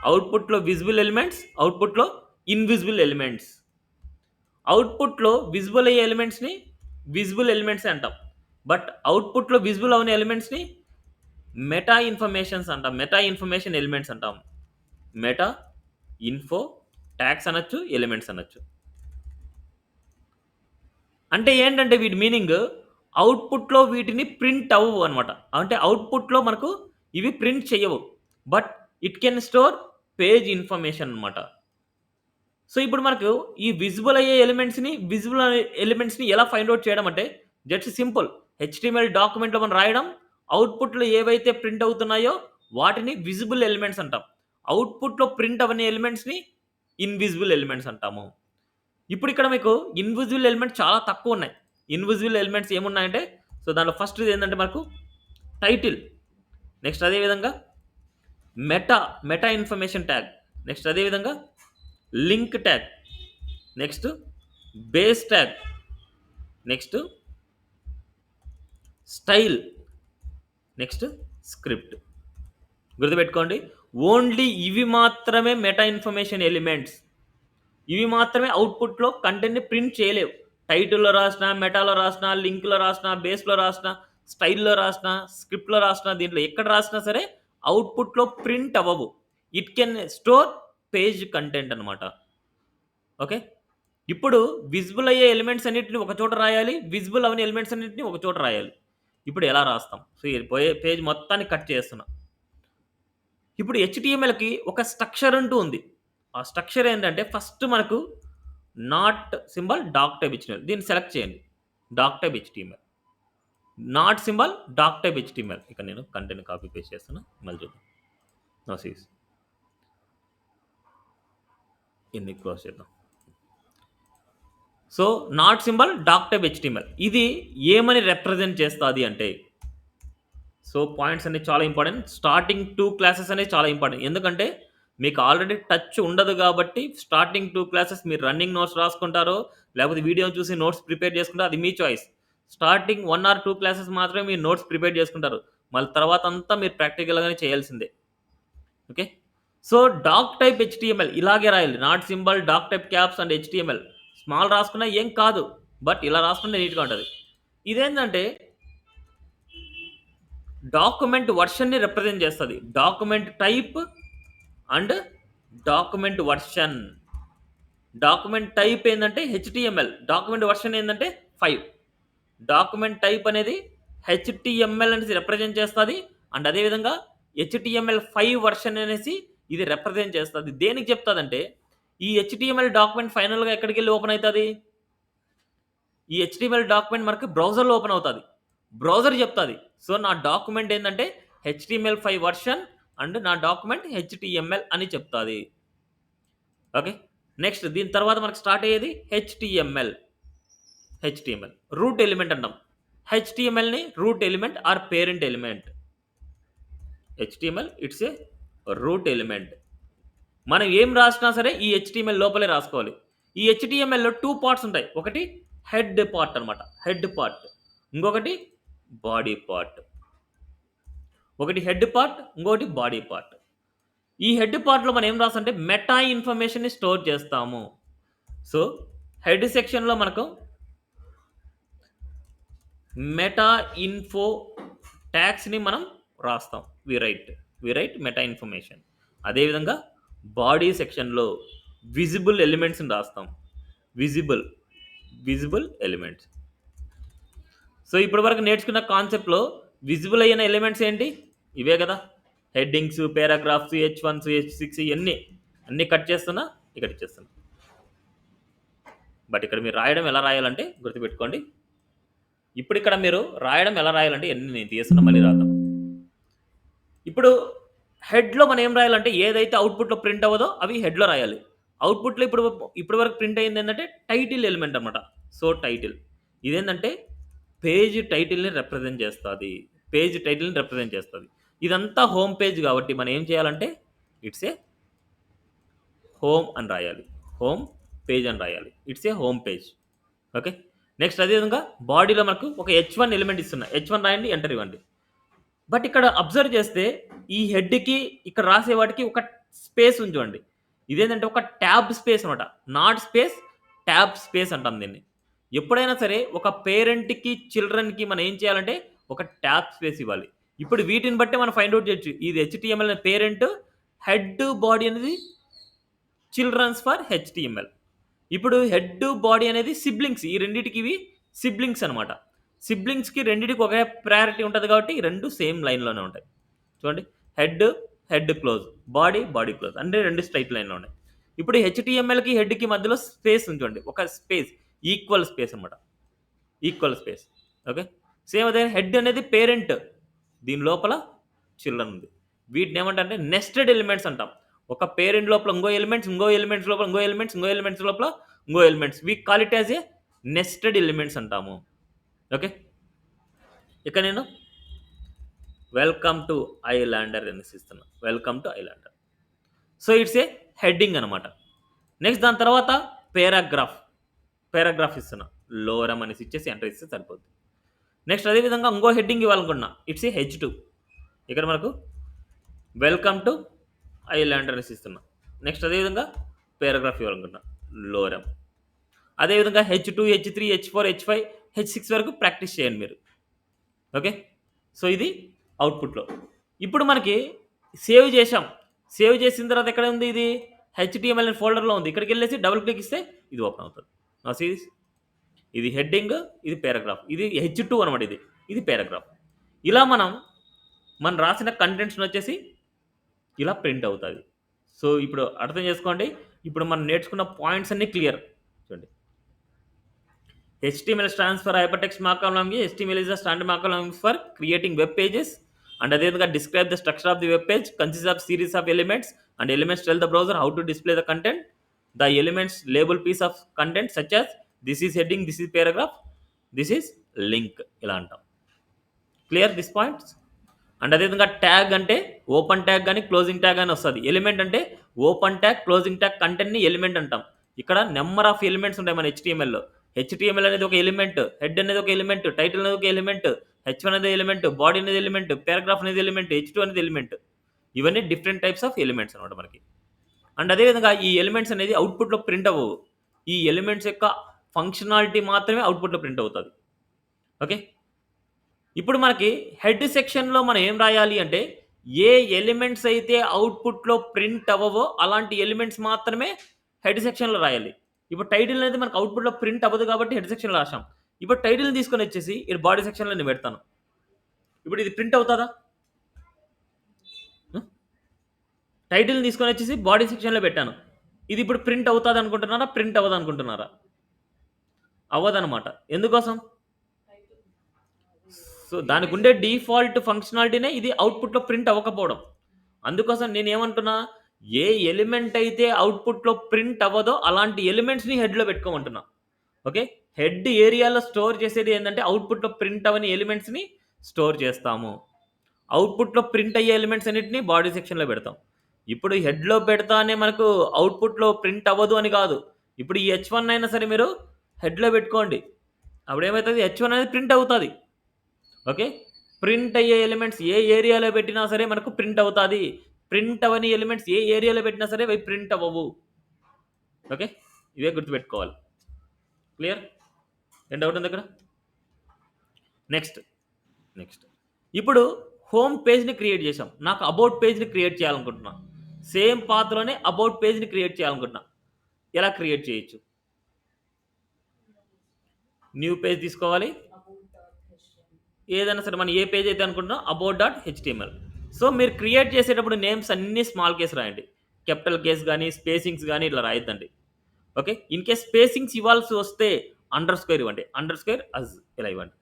అవుట్‌పుట్‌లో విజిబుల్ ఎలిమెంట్స్, అవుట్‌పుట్‌లో ఇన్విజిబుల్ ఎలిమెంట్స్. అవుట్‌పుట్‌లో విజిబుల్ అయ్యే ఎలిమెంట్స్‌ని విజిబుల్ ఎలిమెంట్సే అంటాం. బట్ అవుట్‌పుట్‌లో విజిబుల్ అవ్వని ఎలిమెంట్స్‌ని మెటా ఇన్ఫర్మేషన్స్ అంటాం. మెటా ఇన్ఫర్మేషన్ ఎలిమెంట్స్ అంటాం. మెటా ఇన్ఫో ట్యాగ్స్ అనొచ్చు, ఎలిమెంట్స్ అనొచ్చు. అంటే ఏంటంటే వీటి మీనింగ్ అవుట్‌పుట్‌లో వీటిని ప్రింట్ అవ్వవు అనమాట. అంటే అవుట్‌పుట్‌లో మనకు ఇవి ప్రింట్ చెయ్యవు. But it can store page information అనమాట. సో ఇప్పుడు మనకు ఈ విజిబుల్ అయ్యే ఎలిమెంట్స్ని ఎలా ఫైండ్ అవుట్ చేయడం అంటే జస్ట్ సింపుల్. హెచ్టీఎంఎల్ డాక్యుమెంట్లో మనం రాయడం, అవుట్పుట్లో ఏవైతే ప్రింట్ అవుతున్నాయో వాటిని విజిబుల్ ఎలిమెంట్స్ అంటాం. అవుట్పుట్లో ప్రింట్ అవనే ఎలిమెంట్స్ని ఇన్విజిబుల్ ఎలిమెంట్స్ అంటాము. ఇప్పుడు ఇక్కడ మీకు ఇన్విజిబుల్ ఎలిమెంట్స్ చాలా తక్కువ ఉన్నాయి. ఇన్విజిబుల్ ఎలిమెంట్స్ ఏమున్నాయంటే, సో దాంట్లో ఫస్ట్ ఏంటంటే మనకు టైటిల్, నెక్స్ట్ అదేవిధంగా మెటా ఇన్ఫర్మేషన్ ట్యాగ్, నెక్స్ట్ అదేవిధంగా link tag, next base tag, next style, next script. గుర్తుపెట్టుకోండి, ఓన్లీ ఇవి మాత్రమే మెటా ఇన్ఫర్మేషన్ ఎలిమెంట్స్. ఇవి మాత్రమే అవుట్పుట్లో కంటెంట్ని ప్రింట్ చేయలేవు. టైటిల్లో రాసిన, మెటాలో రాసిన, లింక్లో రాసిన, బేస్లో రాసిన, స్టైల్లో రాసిన, స్క్రిప్ట్లో రాసిన, దీంట్లో ఎక్కడ రాసినా సరే అవుట్పుట్లో ప్రింట్ అవ్వవు. It can store page content అనమాట. ఓకే, ఇప్పుడు విజిబుల్ అయ్యే ఎలిమెంట్స్ అన్నింటిని ఒక చోట రాయాలి, విజిబుల్ అవని ఎలిమెంట్స్ అన్నింటిని ఒక చోట రాయాలి. ఇప్పుడు ఎలా రాస్తాం? సో పోయే పేజ్ మొత్తాన్ని కట్ చేస్తున్నాం. ఇప్పుడు హెచ్టీఎంఎల్కి ఒక స్ట్రక్చర్ అంటూ ఉంది. ఆ స్ట్రక్చర్ ఏంటంటే ఫస్ట్ మనకు not symbol dock type HTML, దీన్ని సెలెక్ట్ చేయండి. Dock type HTML, not symbol dock type HTML. ఇక నేను కంటెంట్ కాపీ పేస్ట్ చేస్తున్నా, మళ్ళీ చూద్దాం. నోసీస్ ఇన్ని క్లోజ్ చేద్దాం. So not symbol dock type HTML ఇది ఏమని రిప్రజెంట్ చేస్తుంది అంటే, సో పాయింట్స్ అనేవి చాలా ఇంపార్టెంట్. స్టార్టింగ్ 2 క్లాసెస్ అనేవి చాలా ఇంపార్టెంట్. ఎందుకంటే మీకు ఆల్రెడీ టచ్ ఉండదు కాబట్టి స్టార్టింగ్ 2 క్లాసెస్ మీరు రన్నింగ్ నోట్స్ రాసుకుంటారో లేకపోతే వీడియో చూసి నోట్స్ ప్రిపేర్ చేసుకుంటారో అది మీ చాయిస్. స్టార్టింగ్ 1 or 2 క్లాసెస్ మాత్రమే మీరు నోట్స్ ప్రిపేర్ చేసుకుంటారు, మళ్ళీ తర్వాత అంతా మీరు ప్రాక్టికల్గానే చేయాల్సిందే. Okay, so doc type HTML ఇలాగే రాయాలి. Not symbol dock type caps and HTML small రాసుకున్నా ఏం కాదు, బట్ ఇలా రాసుకుంటే నీట్గా ఉంటుంది. ఇదేంటంటే డాక్యుమెంట్ వర్షన్ని రిప్రజెంట్ చేస్తుంది. Document type and document version. Document type ఏంటంటే హెచ్టీఎంఎల్, డాక్యుమెంట్ వర్షన్ ఏంటంటే 5. డాక్యుమెంట్ టైప్ అనేది హెచ్టీఎంఎల్ అనేసి రిప్రజెంట్ చేస్తుంది, అండ్ అదేవిధంగా HTML5 వర్షన్ అనేసి ఇది రిప్రజెంట్ చేస్తుంది. దేనికి చెప్తుందంటే ఈ హెచ్టీఎంఎల్ డాక్యుమెంట్ ఫైనల్గా ఎక్కడికి వెళ్ళి ఓపెన్ అవుతుంది? ఈ హెచ్టీఎంఎల్ డాక్యుమెంట్ మనకి బ్రౌజర్లో ఓపెన్ అవుతుంది. బ్రౌజర్ చెప్తుంది, సో నా డాక్యుమెంట్ ఏంటంటే HTML5 వర్షన్ అండ్ నా డాక్యుమెంట్ HTML అని చెప్తుంది. ఓకే, నెక్స్ట్ దీని తర్వాత మనకు స్టార్ట్ అయ్యేది HTML. రూట్ ఎలిమెంట్ అంటాం. HTMLని root element or parent element. HTML it's a root element. మనం ఏం రాసినా సరే ఈ HTML లోపలే రాసుకోవాలి. ఈ HTMLలో 2 పార్ట్స్ ఉంటాయి. ఒకటి హెడ్ పార్ట్ అనమాట, హెడ్ పార్ట్. ఇంకొకటి బాడీ పార్ట్. ఒకటి హెడ్ పార్ట్, ఇంకొకటి బాడీ పార్ట్. ఈ హెడ్ పార్ట్లో మనం ఏం రాస్తామంటే మెటా ఇన్ఫర్మేషన్ని స్టోర్ చేస్తాము. సో హెడ్ సెక్షన్లో మనకు మెటా ఇన్ఫో ట్యాగ్స్ని మనం రాస్తాం. We write meta information. అదేవిధంగా బాడీ సెక్షన్లో విజిబుల్ ఎలిమెంట్స్ని రాస్తాం. Visible elements. సో ఇప్పటి వరకు నేర్చుకున్న కాన్సెప్ట్లో విజిబుల్ అయిన ఎలిమెంట్స్ ఏంటి? ఇవే కదా, హెడ్డింగ్స్, పారాగ్రాఫ్స్, H1, H6 అన్నీ కట్ చేస్తున్నా, ఇక్కడ ఇచ్చేస్తున్నా. బట్ ఇక్కడ మీరు రాయడం ఎలా రాయాలంటే గుర్తుపెట్టుకోండి. ఇప్పుడు ఇక్కడ మీరు రాయడం ఎలా రాయాలంటే ఎన్ని నేను తీస్తున్నా, మళ్ళీ రాద్దాం. ఇప్పుడు హెడ్లో మనం ఏం రాయాలంటే ఏదైతే అవుట్పుట్లో ప్రింట్ అవ్వదో అవి హెడ్లో రాయాలి. అవుట్పుట్లో ఇప్పుడు వరకు ప్రింట్ అయింది ఏంటంటే టైటిల్ ఎలిమెంట్ అనమాట. సో టైటిల్ ఇదేంటంటే పేజ్ టైటిల్ని రిప్రజెంట్ చేస్తుంది. ఇదంతా హోమ్ పేజ్ కాబట్టి మనం ఏం చేయాలంటే ఇట్స్ ఏ హోమ్ అని రాయాలి, హోమ్ పేజ్ అని రాయాలి. It's a home page. Okay, next అదేవిధంగా బాడీలో మనకు ఒక H1 ఎలిమెంట్ ఇస్తున్నా. H1 రాయండి, ఎంటర్ ఇవ్వండి. బట్ ఇక్కడ అబ్జర్వ్ చేస్తే ఈ హెడ్కి ఇక్కడ రాసే వాటికి ఒక స్పేస్ ఉంచండి. ఇదేంటంటే ఒక ట్యాబ్ స్పేస్ అనమాట. నాట్ స్పేస్, ట్యాబ్ స్పేస్ అంటాం దీన్ని. ఎప్పుడైనా సరే ఒక పేరెంట్కి చిల్డ్రన్కి మనం ఏం చేయాలంటే ఒక ట్యాబ్ స్పేస్ ఇవ్వాలి. ఇప్పుడు వీటిని బట్టి మనం ఫైండ్ అవుట్ చేయొచ్చు. ఇది HTML అనే పేరెంట్, హెడ్ బాడీ అనేది చిల్డ్రన్స్ ఫర్ HTML. ఇప్పుడు హెడ్ బాడీ అనేది సిబ్లింగ్స్, ఈ రెండింటికి ఇవి సిబ్లింగ్స్ అనమాట. సిబ్లింగ్స్కి రెండింటికి ఒకే ప్రయారిటీ ఉంటుంది కాబట్టి ఈ రెండు సేమ్ లైన్లోనే ఉంటాయి. చూడండి, హెడ్ క్లోజ్, బాడీ క్లోజ్ అంటే రెండు స్ట్రైట్ లైన్లో ఉన్నాయి. ఇప్పుడు హెచ్టిఎంఎల్కి హెడ్కి మధ్యలో స్పేస్ ఉంచండి, ఒక స్పేస్, ఈక్వల్ స్పేస్ అనమాట, ఈక్వల్ స్పేస్. ఓకే, సేమ్ అదే హెడ్ అనేది పేరెంట్, దీని లోపల చిల్డ్రన్ ఉంది. వీటిని ఏమంటే నెస్టెడ్ ఎలిమెంట్స్ అంటాం. ఒక పేరెంట్ లోపల ఇంకో ఎలిమెంట్స్, ఇంకో ఎలిమెంట్స్ లోపల ఇంకో ఎలిమెంట్స్, ఇంకో ఎలిమెంట్స్ లోపల ఇంకో elements, we call it as a nested elements అంటాము. ఓకే, ఇక నేను వెల్కమ్ టు ఐలాండర్ అని ఇస్తున్నా, welcome to Islander. So it's A heading అనమాట. నెక్స్ట్ దాని తర్వాత పారాగ్రాఫ్ ఇస్తున్నా, లోరం అనేసి ఇచ్చేసి ఎంటర్ ఇస్తే సరిపోతుంది. నెక్స్ట్ అదేవిధంగా ఇంకో హెడ్డింగ్ ఇవ్వాలనుకున్నా, ఇట్స్ ఏ H2. ఇక్కడ మనకు వెల్కమ్ టు ఐలాండర్ అనేసి ఇస్తున్నా. నెక్స్ట్ అదేవిధంగా పారాగ్రాఫ్ ఇవ్వాలనుకున్నా, లోరం. అదేవిధంగా H2, H3, H4, H5, H6 వరకు ప్రాక్టీస్ చేయండి మీరు. ఓకే, సో ఇది అవుట్పుట్లో. ఇప్పుడు మనకి సేవ్ చేసాం, సేవ్ చేసిన తర్వాత ఎక్కడ ఉంది, ఇది HTML అనే ఫోల్డర్లో ఉంది. ఇక్కడికి వెళ్ళేసి డబుల్ క్లిక్ ఇస్తే ఇది ఓపెన్ అవుతుంది. సిరీస్ ఇది హెడ్డింగ్, ఇది పారాగ్రాఫ్, ఇది H2 అనమాట, ఇది పారాగ్రాఫ్. ఇలా మనం రాసిన కంటెంట్స్ని వచ్చేసి ఇలా ప్రింట్ అవుతుంది. సో ఇప్పుడు అర్థం చేసుకోండి, ఇప్పుడు మనం నేర్చుకున్న పాయింట్స్ అన్నీ క్లియర్. చూడండి, HTML stands for hypertext markup language. HTML is a standard markup language for creating web pages. And అదేవిధంగా describe the structure of the web page, consists of series of elements, and elements tell the browser how to display the content. The elements label piece of content such as this is heading, this is paragraph, this is link, ఇలా అంటాం. Clear this points? And అదేవిధంగా tag అంటే open tag కానీ closing tag అని వస్తుంది. Element అంటే open tag, closing tag కంటెంట్ని element అంటాం. ఇక్కడ నెంబర్ ఆఫ్ ఎలిమెంట్స్ ఉంటాయి మన HTML అనేది ఒక ఎలిమెంట్, హెడ్ అనేది ఒక ఎలిమెంట్, టైటిల్ అనేది ఒక ఎలిమెంట్, H1 అనేది ఎలిమెంట్, బాడీ అనేది ఎలిమెంట్, పారాగ్రాఫ్ అనేది ఎలిమెంట్, H2 అనేది ఎలిమెంట్. ఇవన్నీ డిఫరెంట్ టైప్స్ ఆఫ్ ఎలిమెంట్స్ అనమాట మనకి. అండ్ అదేవిధంగా ఈ ఎలిమెంట్స్ అనేది అవుట్పుట్లో ప్రింట్ అవ్వవు. ఈ ఎలిమెంట్స్ యొక్క ఫంక్షనాలిటీ మాత్రమే అవుట్పుట్లో ప్రింట్ అవుతుంది. ఓకే, ఇప్పుడు మనకి హెడ్ సెక్షన్లో మనం ఏం రాయాలి అంటే, ఏ ఎలిమెంట్స్ అయితే అవుట్పుట్లో ప్రింట్ అవ్వవో అలాంటి ఎలిమెంట్స్ మాత్రమే హెడ్ సెక్షన్లో రాయాలి. ఇప్పుడు టైటిల్ అనేది మనకు అవుట్పుట్లో ప్రింట్ అవ్వదు కాబట్టి హెడ్ సెక్షన్లో రాసాం. ఇప్పుడు టైటిల్ని తీసుకొని వచ్చేసి ఇది బాడీ సెక్షన్లో నేను పెడతాను. ఇప్పుడు ఇది ప్రింట్ అవుతుందా? టైటిల్ని తీసుకొని వచ్చేసి బాడీ సెక్షన్లో పెట్టాను. ఇది ఇప్పుడు ప్రింట్ అవుతుంది అనుకుంటున్నారా, ప్రింట్ అవ్వదు అనుకుంటున్నారా? అవ్వదనమాట. ఎందుకోసం? సో దానికి ఉండే డిఫాల్ట్ ఫంక్షనాలిటీనే ఇది అవుట్పుట్లో ప్రింట్ అవ్వకపోవడం. అందుకోసం నేను ఏమంటున్నా, ఏ ఎలిమెంట్ అయితే అవుట్పుట్లో ప్రింట్ అవ్వదో అలాంటి ఎలిమెంట్స్ని హెడ్లో పెట్టుకోమంటున్నా. ఓకే, హెడ్ ఏరియాలో స్టోర్ చేసేది ఏంటంటే అవుట్పుట్లో ప్రింట్ అవ్వని ఎలిమెంట్స్ని స్టోర్ చేస్తాము. అవుట్పుట్లో ప్రింట్ అయ్యే ఎలిమెంట్స్ అన్నింటినీ బాడీ సెక్షన్లో పెడతాం. ఇప్పుడు హెడ్లో పెడతానే మనకు అవుట్పుట్లో ప్రింట్ అవ్వదు అని కాదు. ఇప్పుడు ఈ H1 అయినా సరే మీరు హెడ్లో పెట్టుకోండి, అప్పుడు ఏమవుతుంది, H1 అనేది ప్రింట్ అవుతుంది. ఓకే, ప్రింట్ అయ్యే ఎలిమెంట్స్ ఏ ఏరియాలో పెట్టినా సరే మనకు ప్రింట్ అవుతుంది. ప్రింట్ అవని ఎలిమెంట్స్ ఏ ఏరియాలో పెట్టినా సరే అవి ప్రింట్ అవ్వవు. ఓకే, ఇవే గుర్తుపెట్టుకోవాలి. క్లియర్? ఏం డౌట్ ఉంది ఇక్కడ? నెక్స్ట్ ఇప్పుడు హోమ్ పేజ్ని క్రియేట్ చేసాం, నాకు అబౌట్ పేజ్ని క్రియేట్ చేయాలనుకుంటున్నా. సేమ్ పాత్రలోనే అబౌట్ పేజ్ని క్రియేట్ చేయాలనుకుంటున్నా. ఎలా క్రియేట్ చేయొచ్చు? న్యూ పేజ్ తీసుకోవాలి, ఏదైనా సరే మనం ఏ పేజ్ అయితే అనుకుంటున్నా about.html. సో మీరు క్రియేట్ చేసేటప్పుడు నేమ్స్ అన్నీ స్మాల్ కేస్ రాయండి, క్యాపిటల్ కేస్ కానీ స్పేసింగ్స్ కానీ ఇట్లా రాయొద్దండి. ఓకే, ఇన్ కేస్ స్పేసింగ్స్ ఇవ్వాల్సి వస్తే అండర్ స్కోర్ ఇవ్వండి, అండర్ స్కోర్ అజ్ ఇలా ఇవ్వండి.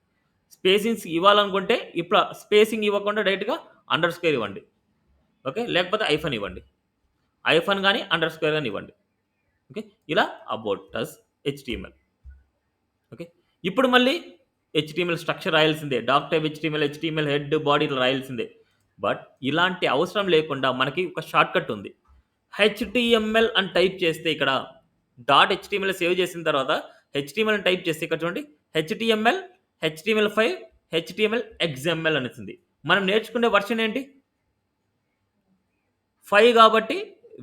స్పేసింగ్స్ ఇవ్వాలనుకుంటే ఇప్పుడు స్పేసింగ్ ఇవ్వకుండా డైరెక్ట్గా అండర్ స్కోర్ ఇవ్వండి. ఓకే, లేకపోతే ఐఫన్ ఇవ్వండి, ఐఫన్ కానీ అండర్ స్కోర్ కానీ ఇవ్వండి. ఓకే, ఇలా అబౌట్ అస్ HTML. ఓకే, ఇప్పుడు మళ్ళీ HTML స్ట్రక్చర్ రాయాల్సిందే, doc type HTML head body రాయాల్సిందే. బట్ ఇలాంటి అవసరం లేకుండా మనకి ఒక షార్ట్కట్ ఉంది. HTML అని టైప్ చేస్తే ఇక్కడ .html సేవ్ చేసిన తర్వాత HTML అని టైప్ చేస్తే ఇక్కడ చూడండి HTML, HTML5, HTML XML అనేసింది. మనం నేర్చుకునే వర్షన్ ఏంటి? 5 కాబట్టి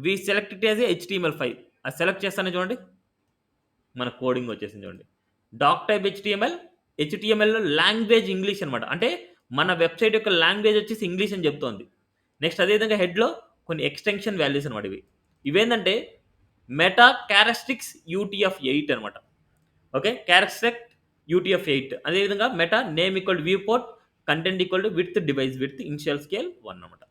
వి సెలెక్ట్ ఇట్ యాజ్ HTML5. అది సెలెక్ట్ చేస్తానే చూడండి మన కోడింగ్ వచ్చేసింది. చూడండి, dock type HTML language English అనమాట, అంటే మన వెబ్సైట్ యొక్క లాంగ్వేజ్ వచ్చేసి ఇంగ్లీష్ అని చెప్తోంది. నెక్స్ట్ అదేవిధంగా హెడ్లో కొన్ని ఎక్స్టెన్షన్ వాల్యూస్ అనమాట. ఇవేంటంటే మెటా క్యారెక్టరిస్టిక్స్ UTF-8 అనమాట. Okay, characteristic UTF-8. అదేవిధంగా meta name equal view port, content equal to width, device width, initial scale 1 అనమాట.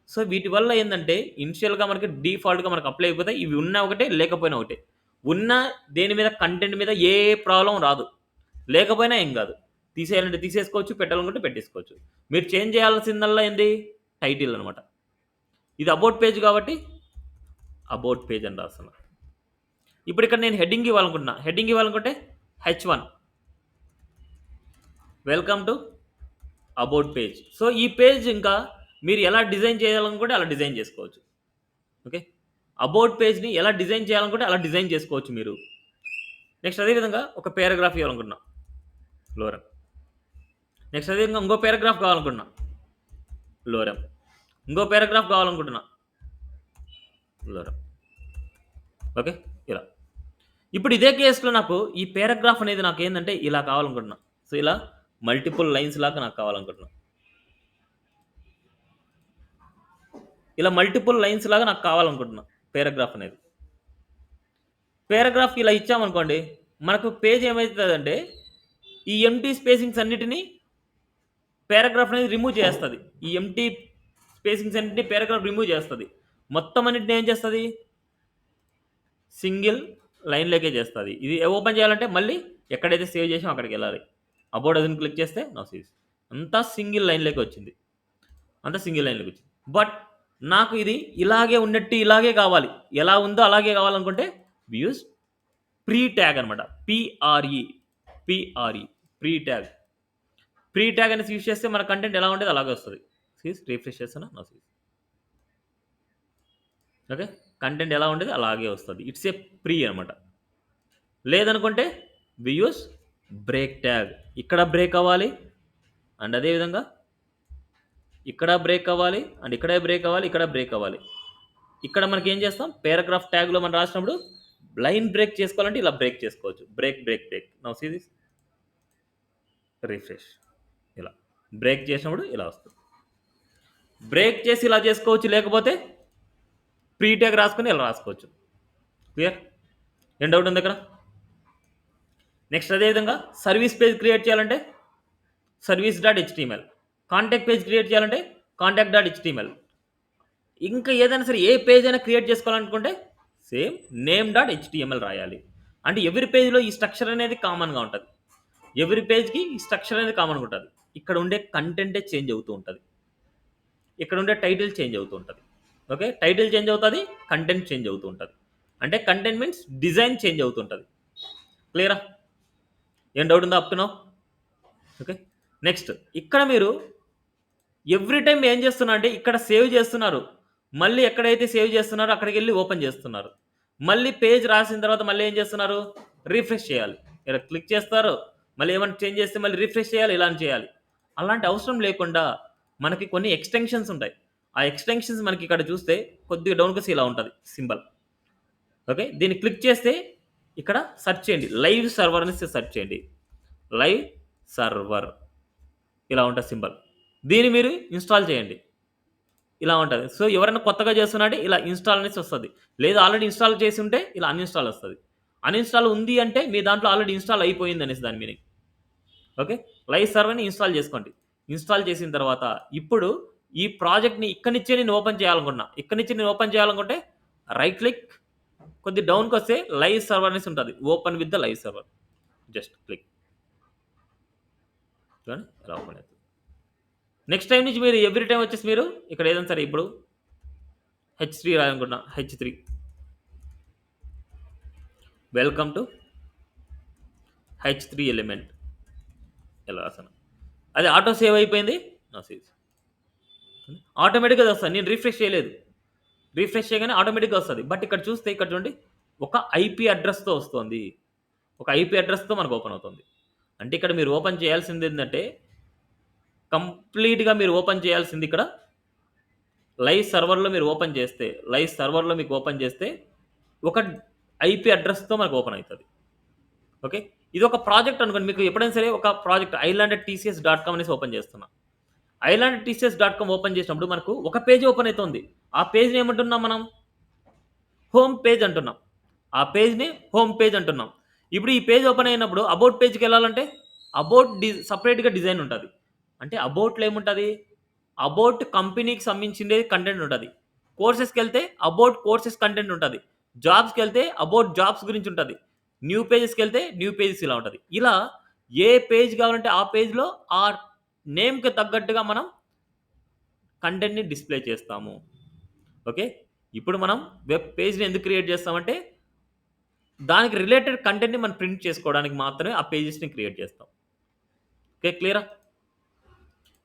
సో వీటి వల్ల ఏందంటే ఇనిషియల్‌గా మనకి డిఫాల్ట్‌గా మనకు అప్లై అయిపోతాయి. ఇవి ఉన్నా ఒకటే, లేకపోయినా ఒకటే. ఉన్నా దేని మీద కంటెంట్ మీద ఏ ప్రాబ్లమ్ రాదు. లేకపోయినా ఏం గాదు. తీసేయాలంటే తీసేసుకోవచ్చు. పెట్టాలనుకుంటే పెట్టేసుకోవచ్చు. మీరు చేంజ్ చేయాల్సిందల్లా ఏంది? టైటిల్ అనమాట. ఇది అబౌట్ పేజ్ కాబట్టి అబౌట్ పేజ్ అని రాస్తున్నా. ఇప్పుడు ఇక్కడ నేను హెడ్డింగ్ ఇవ్వాలనుకుంటున్నా. హెడ్డింగ్ ఇవ్వాలనుకుంటే H1 welcome to about page. So ఈ పేజ్ ఇంకా మీరు ఎలా డిజైన్ చేయాలనుకుంటే అలా డిజైన్ చేసుకోవచ్చు. ఓకే. అబౌట్ పేజ్‌ని ఎలా డిజైన్ చేయాలనుకుంటే అలా డిజైన్ చేసుకోవచ్చు మీరు. నెక్స్ట్ అదే విధంగా ఒక పారాగ్రాఫ్ ఇవ్వాలనుకుంటున్నా. లోరెమ్. నెక్స్ట్ అదే విధంగా ఇంకో పారాగ్రాఫ్ కావాలనుకుంటున్నా. లోరెమ్. ఇంకో పారాగ్రాఫ్ కావాలనుకుంటున్నా. లోరెమ్. ఓకే. ఇలా. ఇప్పుడు ఇదే కేస్‌లో నాకు ఈ పారాగ్రాఫ్ అనేది నాకేందంటే ఇలా కావాలనుకుంటున్నా. సో ఇలా మల్టిపుల్ లైన్స్ లాగా నాకు కావాలనుకుంటున్నా. ఇలా మల్టిపుల్ లైన్స్ లాగా నాకు కావాలనుకుంటున్నా పారాగ్రాఫ్ అనేది. పారాగ్రాఫ్‌కి ఇలా ఇచ్చామనుకోండి, మనకు పేజ్ ఏమైతదంటే ఈ ఎంప్టీ స్పేసింగ్స్ అన్నిటిని పారాగ్రాఫ్ అనేది రిమూవ్ చేస్తది. ఈ ఎంప్టీ స్పేసింగ్స్ అన్నిటిని పారాగ్రాఫ్ రిమూవ్ చేస్తది. మొత్తం అన్నిటిని ఏం చేస్తది? సింగిల్ లైన్‌లోకే చేస్తది. ఇది ఓపెన్ చేయాలంటే మళ్ళీ ఎక్కడైతే సేవ్ చేసామో అక్కడికెళ్ళాలి. అబౌట్ అదని క్లిక్ చేస్తే నో సీస్. అంతా సింగిల్ లైన్‌లోకే వచ్చింది. అంతా సింగిల్ లైన్‌లోకి వచ్చింది. బట్ నాకు ఇది ఇలాగే ఉన్నట్టు ఇలాగే కావాలి. ఎలా ఉందో అలాగే కావాలనుకుంటే యూజ్ ప్రీ ట్యాగ్ అనమాట. P R E pre tag. Pre tag అనేసి యూజ్ చేస్తే మన కంటెంట్ ఎలా ఉంటదో అలాగే వస్తది. సీస్ రిఫ్రెష్ చేస్తున్నా. నో సీస్. ఓకే. కంటెంట్ ఎలా ఉండేది అలాగే వస్తది. ఇట్స్ ఏ ప్రీ అనమాట. లేదనుకుంటే వి యూజ్ బ్రేక్ ట్యాగ్. ఇక్కడ బ్రేక్ అవ్వాలి. అండ్ అదే విధంగా ఇక్కడ బ్రేక్ అవ్వాలి. అండ్ ఇక్కడ బ్రేక్ అవ్వాలి. ఇక్కడ బ్రేక్ అవ్వాలి. ఇక్కడ మనకి ఏం చేస్తాం? పారాగ్రాఫ్ ట్యాగ్‌లో మనం రాసినప్పుడు లైన్ బ్రేక్ చేసుకోవాలంటే ఇలా బ్రేక్ చేసుకోవచ్చు. Break. Now see this. Refresh. ఇలా. బ్రేక్ చేసినప్పుడు ఇలా వస్తది. బ్రేక్ చేసి ఇలా చేసుకోవచ్చు. లేకపోతే ప్రీ ట్యాగ్ రాసుకొని ఇలా రాసుకోవచ్చు. క్లియర్? ఏం డౌట్ ఉందా ఇక్కడ? నెక్స్ట్ అదే విధంగా సర్వీస్ పేజ్ క్రియేట్ చేయాలంటే service.html. కాంటాక్ట్ పేజ్ క్రియేట్ చేయాలంటే contact.html. ఇంకా ఏదైనా సరే ఏ పేజ్ అయినా క్రియేట్ చేసుకోవాలనుకుంటే సేమ్ నేమ్.html రాయాలి. అంటే ఎవరి పేజ్‌లో ఈ స్ట్రక్చర్ అనేది కామన్‌గా ఉంటది. ఎవరి పేజ్‌కి ఈ స్ట్రక్చర్ అనేది కామన్‌గా ఉంటది. ఇక్కడ ఉండే కంటెంటే చేంజ్ అవుతూ ఉంటది. ఇక్కడ ఉండే టైటిల్ చేంజ్ అవుతూ ఉంటది. ఓకే. టైటిల్ చేంజ్ అవుతది. కంటెంట్ చేంజ్ అవుతూ ఉంటది. అంటే కంటెంట్ మీన్స్ డిజైన్ చేంజ్ అవుతూ ఉంటది. క్లియరా? ఏం డౌట్ ఉందా up to now? Okay. Next ఇక్కడ మీరు ఎవ్రీ టైమ్ ఏం చేస్తున్నా అంటే ఇక్కడ సేవ్ చేస్తున్నారు. మళ్ళీ ఎక్కడైతే సేవ్ చేస్తున్నారో అక్కడికెళ్ళి ఓపెన్ చేస్తున్నారు. మళ్ళీ పేజ్ రాసిన తర్వాత మళ్ళీ ఏం చేస్తున్నారు? రిఫ్రెష్ చేయాలి. ఇక్కడ క్లిక్ చేస్తారు. మళ్ళీ ఏమైనా చేంజ్ చేస్తే మళ్ళీ రిఫ్రెష్ చేయాలి. ఇలాంటి చేయాలి. అలాంటి అవసరం లేకుండా మనకి కొన్ని ఎక్స్‌టెన్షన్స్ ఉంటాయి. ఆ ఎక్స్‌టెన్షన్స్ మనకి ఇక్కడ చూస్తే కొద్దిగా డౌన్‌కొస్తే ఇలా ఉంటది సింబల్. ఓకే. దీన్ని క్లిక్ చేస్తే ఇక్కడ సెర్చ్ చేయండి. లైవ్ సర్వర్ అనేసి సెర్చ్ చేయండి. లైవ్ సర్వర్ ఇలా ఉంటది సింబల్. దీన్ని మీరు ఇన్‌స్టాల్ చేయండి. ఇలా ఉంటది. సో ఎవరైనా కొత్తగా చేస్తున్నారంటే ఇలా ఇన్‌స్టాల్ అనేసి వస్తది. లేదు ఆల్రెడీ ఇన్‌స్టాల్ చేసి ఉంటే ఇలా అన్‌ఇన్‌స్టాల్ వస్తది. అన్‌ఇన్‌స్టాల్ ఉంది అంటే మీ దాంట్లో ఆల్రెడీ ఇన్‌స్టాల్ అయిపోయింది అనేసి దాని మీనింగ్. ఓకే. లైవ్ సర్వర్‌ని ఇన్‌స్టాల్ చేసుకోండి. ఇన్‌స్టాల్ చేసిన తర్వాత ఇప్పుడు ఈ ప్రాజెక్ట్‌ని ఇక్కడి నుంచే నేను ఓపెన్ చేయాలనుకుంటున్నా. ఇక్కడి నుంచి నేను ఓపెన్ చేయాలనుకుంటే రైట్ క్లిక్ కొద్దిగా డౌన్‌కొస్తే లైవ్ సర్వర్ అనేసి ఉంటది. Open with the live server. Just click. చూడండి ఎలా ఓపెన్ అవుతది. నెక్స్ట్ టైమ్ నుంచి మీరు ఎవ్రీ టైమ్ వచ్చేసి మీరు ఇక్కడ ఏదైనా సరే ఇప్పుడు H3 రాయాలనుకుంటున్నా. H3 welcome to H3 element ఇలా రాసాను. అది ఆటో సేవ్ అయిపోయింది. నా సేవ్ ఆటోమేటిక్‌గా అది వస్తది. నేను రిఫ్రెష్ చేయలేదు. రిఫ్రెష్ చేయగానే ఆటోమేటిక్‌గా వస్తది. బట్ ఇక్కడ చూస్తే ఇక్కడ చూడండి ఒక ఐపీ అడ్రెస్‌తో వస్తోంది. ఒక ఐపీ అడ్రెస్‌తో మనకు ఓపెన్ అవుతుంది. అంటే ఇక్కడ మీరు ఓపెన్ చేయాల్సింది ఏందంటే కంప్లీట్‌గా మీరు ఓపెన్ చేయాల్సింది ఇక్కడ లైవ్ సర్వర్‌లో మీరు ఓపెన్ చేస్తే, లైవ్ సర్వర్‌లో మీకు ఓపెన్ చేస్తే ఒక ఐపీ అడ్రెస్‌తో మనకు ఓపెన్ అయితది. ఓకే. ఇది ఒక ప్రాజెక్ట్ అనుకోండి. మీకు ఎప్పుడైనా సరే ఒక ప్రాజెక్ట్ island@tcs.com అనేసి ఓపెన్ చేస్తున్నా. island@tcs.com ఓపెన్ చేసినప్పుడు మనకు ఒక పేజ్ ఓపెన్ అయితుంది. ఆ పేజ్‌ని ఏమంటున్నాం మనం? హోమ్ పేజ్ అంటున్నాం. ఆ పేజ్‌ని హోమ్ పేజ్ అంటున్నాం. ఇప్పుడు ఈ పేజ్ ఓపెన్ అయినప్పుడు అబౌట్ పేజ్‌కెళ్ళాలంటే అబౌట్ సెపరేట్‌గా డిజైన్ ఉంటది. అంటే అబౌట్‌లో ఏముంటది? అబౌట్ కంపెనీకి సంబంధించిందే కంటెంట్ ఉంటుంది. కోర్సెస్కి వెళ్తే అబౌట్ కోర్సెస్ కంటెంట్ ఉంటుంది. జాబ్స్కి వెళ్తే అబౌట్ జాబ్స్ గురించి ఉంటుంది. న్యూ పేజెస్కి వెళ్తే న్యూ పేజెస్ ఇలా ఉంటుంది. ఇలా ఏ పేజ్ కావాలంటే ఆ పేజ్లో ఆ నేమ్కి తగ్గట్టుగా మనం కంటెంట్ని డిస్ప్లే చేస్తాము. ఓకే, ఇప్పుడు మనం వెబ్ పేజ్ని ఎందుకు క్రియేట్ చేస్తామంటే దానికి రిలేటెడ్ కంటెంట్ని మనం ప్రింట్ చేసుకోవడానికి మాత్రమే ఆ పేజెస్ని క్రియేట్ చేస్తాం. ఓకే, క్లియరా?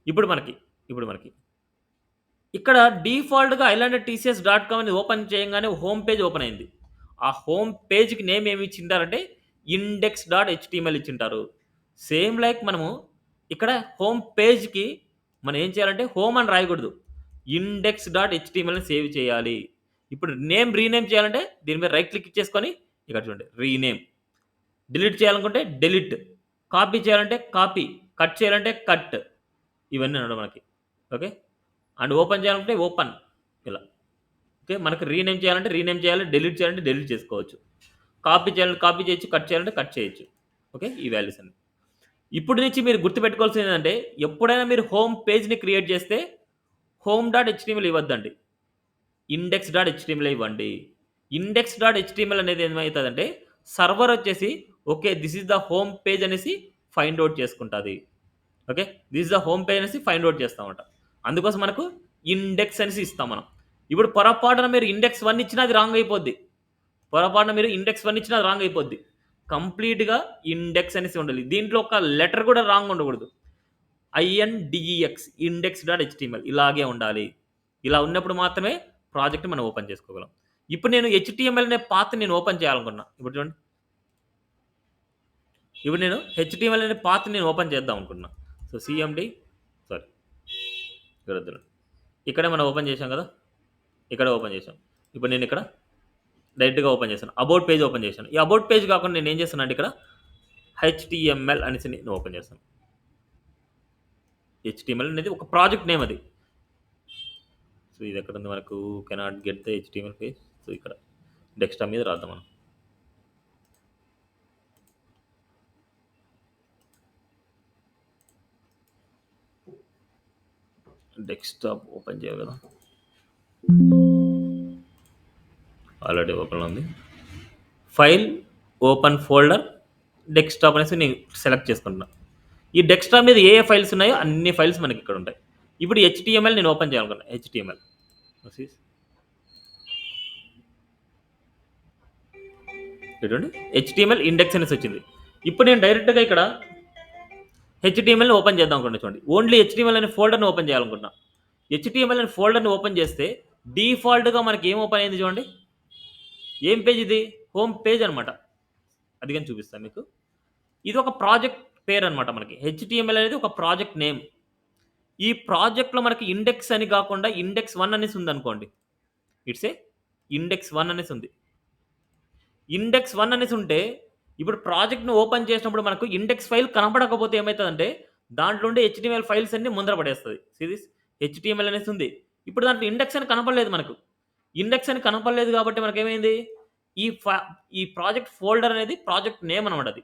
ఇప్పుడు మనకి ఇక్కడ డిఫాల్ట్‌గా islandtcs.com అని ఓపెన్ చేయంగానే హోమ్ పేజ్ ఓపెన్ అయింది. ఆ హోమ్ పేజ్‌కి నేమ్ ఏమి ఇచ్చింటారంటే index.html ఇచ్చింటారు. సేమ్ లైక్ మనము ఇక్కడ హోమ్ పేజ్‌కి మనం ఏం చేయాలంటే హోమ్ అని రాయకూడదు. index.html అని సేవ్ చేయాలి. ఇప్పుడు రీనేమ్ చేయాలంటే దీని మీద రైట్ క్లిక్ చేసుకొని ఇక్కడ చూడండి రీనేమ్. డిలీట్ చేయాలనుకుంటే డిలీట్. కాపీ చేయాలంటే కాపీ. కట్ చేయాలంటే కట్. ఇవన్నీ ఉండవు మనకి. ఓకే, అండ్ ఓపెన్ చేయాలంటే ఓపెన్ ఇలా. ఓకే, మనకు రీనేమ్ చేయాలంటే రీనేమ్ చేయాలి, డిలీట్ చేయాలంటే డిలీట్ చేసుకోవచ్చు, కాపీ చేయాలంటే కాపీ చేయొచ్చు, కట్ చేయాలంటే కట్ చేయొచ్చు. ఓకే, ఈ వాల్యూస్ అన్ని ఇప్పుడు నుంచి మీరు గుర్తుపెట్టుకోవాల్సింది ఏంటంటే ఎప్పుడైనా మీరు హోమ్ పేజ్ని క్రియేట్ చేస్తే home.html ఇవ్వద్దండి, index.html ఇవ్వండి. index.html అనేది ఏమవుతుందంటే సర్వర్ వచ్చేసి okay this is the home page అనేసి ఫైండ్ అవుట్ చేసుకుంటుంది. Okay, this is the home page అనేసి ఫైండ్ అవుట్ చేస్తామట. అందుకోసం మనకు ఇండెక్స్ అనేసి ఇస్తాం మనం. ఇప్పుడు పొరపాటున మీరు ఇండెక్స్ 1 ఇచ్చినా అది రాంగ్ అయిపోద్ది. పొరపాటున మీరు ఇండెక్స్ 1 ఇచ్చినా అది రాంగ్ అయిపోద్ది. కంప్లీట్‌గా ఇండెక్స్ అనేసి ఉండాలి. దీంట్లో ఒక లెటర్ కూడా రాంగ్ ఉండకూడదు. INDEX index.html ఇలాగే ఉండాలి. ఇలా ఉన్నప్పుడు మాత్రమే ప్రాజెక్ట్ మనం ఓపెన్ చేసుకోగలం. ఇప్పుడు నేను HTML అనే పాత్ని నేను ఓపెన్ చేయాలనుకున్నా. ఇప్పుడు చూడండి. ఇప్పుడు నేను HTML అనే పాత్ని నేను ఓపెన్ చేద్దాం అనుకున్నా. సో CMD సారీ ఇక్కడ వద్దు. ఇక్కడే మనం ఓపెన్ చేసాం కదా, ఇక్కడ ఓపెన్ చేసాం. ఇప్పుడు నేను ఇక్కడ డైరెక్ట్‌గా ఓపెన్ చేశాను. అబౌట్ పేజ్ ఓపెన్ చేశాను. ఈ అబౌట్ పేజ్ కాకుండా నేను ఏం చేస్తాను అంటే ఇక్కడ HTML అనేసి నేను ఓపెన్ చేస్తాను. HTML అనేది ఒక ప్రాజెక్ట్ నేమ్ అది. సో ఇది ఎక్కడ ఉంది మనకు cannot get the HTML page. So ఇక్కడ డెస్క్టాప్ మీద రాద్దాం మనం. డెస్క్టాప్ ఓపెన్ చేయాలి కదా, ఆల్రెడీ ఓపెన్ ఉంది. ఫైల్ ఓపెన్ ఫోల్డర్ డెస్క్టాప్ అనేసి నేను సెలెక్ట్ చేసుకుంటున్నా. ఈ డెస్క్టాప్ మీద ఏ ఫైల్స్ ఉన్నాయో అన్ని ఫైల్స్ మనకి ఇక్కడ ఉంటాయి. ఇప్పుడు HTML నేను ఓపెన్ చేయాలనుకున్నా. HTML చూడండి, HTML ఇండెక్స్ అనేసి వచ్చింది. ఇప్పుడు నేను డైరెక్ట్గా ఇక్కడ HTMLని ఓపెన్ చేద్దాం అనుకున్నా. చూడండి, ఓన్లీ HTML అనే ఫోల్డర్ని ఓపెన్ చేయాలనుకున్నా. HTML అనే ఫోల్డర్ని ఓపెన్ చేస్తే డిఫాల్ట్గా మనకి ఏం ఓపెన్ అయింది చూడండి. ఏం పేజ్ ఇది? హోమ్ పేజ్ అనమాట. అది కానీ చూపిస్తాను మీకు. ఇది ఒక ప్రాజెక్ట్ పేరు అనమాట. మనకి HTML అనేది ఒక ప్రాజెక్ట్ నేమ్. ఈ ప్రాజెక్ట్లో మనకి ఇండెక్స్ అని కాకుండా ఇండెక్స్ 1 అనేసి ఉందనుకోండి. ఇట్స్ ఏ ఇండెక్స్ 1 అనేసి ఉంది. ఇండెక్స్ 1 అనేసి ఉంటే ఇప్పుడు ప్రాజెక్ట్‌ని ఓపెన్ చేసినప్పుడు మనకు ఇండెక్స్ ఫైల్ కనపడకపోతే ఏమైతదంటే దాంట్లో ఉండే HTML ఫైల్స్ అన్నీ ముందర పడేస్తది. సీ దిస్ HTML అనేసి ఉంది. ఇప్పుడు దాంట్లో ఇండెక్స్ అని కనపడలేదు మనకు. ఇండెక్స్ అని కనపడలేదు కాబట్టి మనకేమైంది? ఈ ప్రాజెక్ట్ ఫోల్డర్ అనేది ప్రాజెక్ట్ నేమ్ అనమాట అది.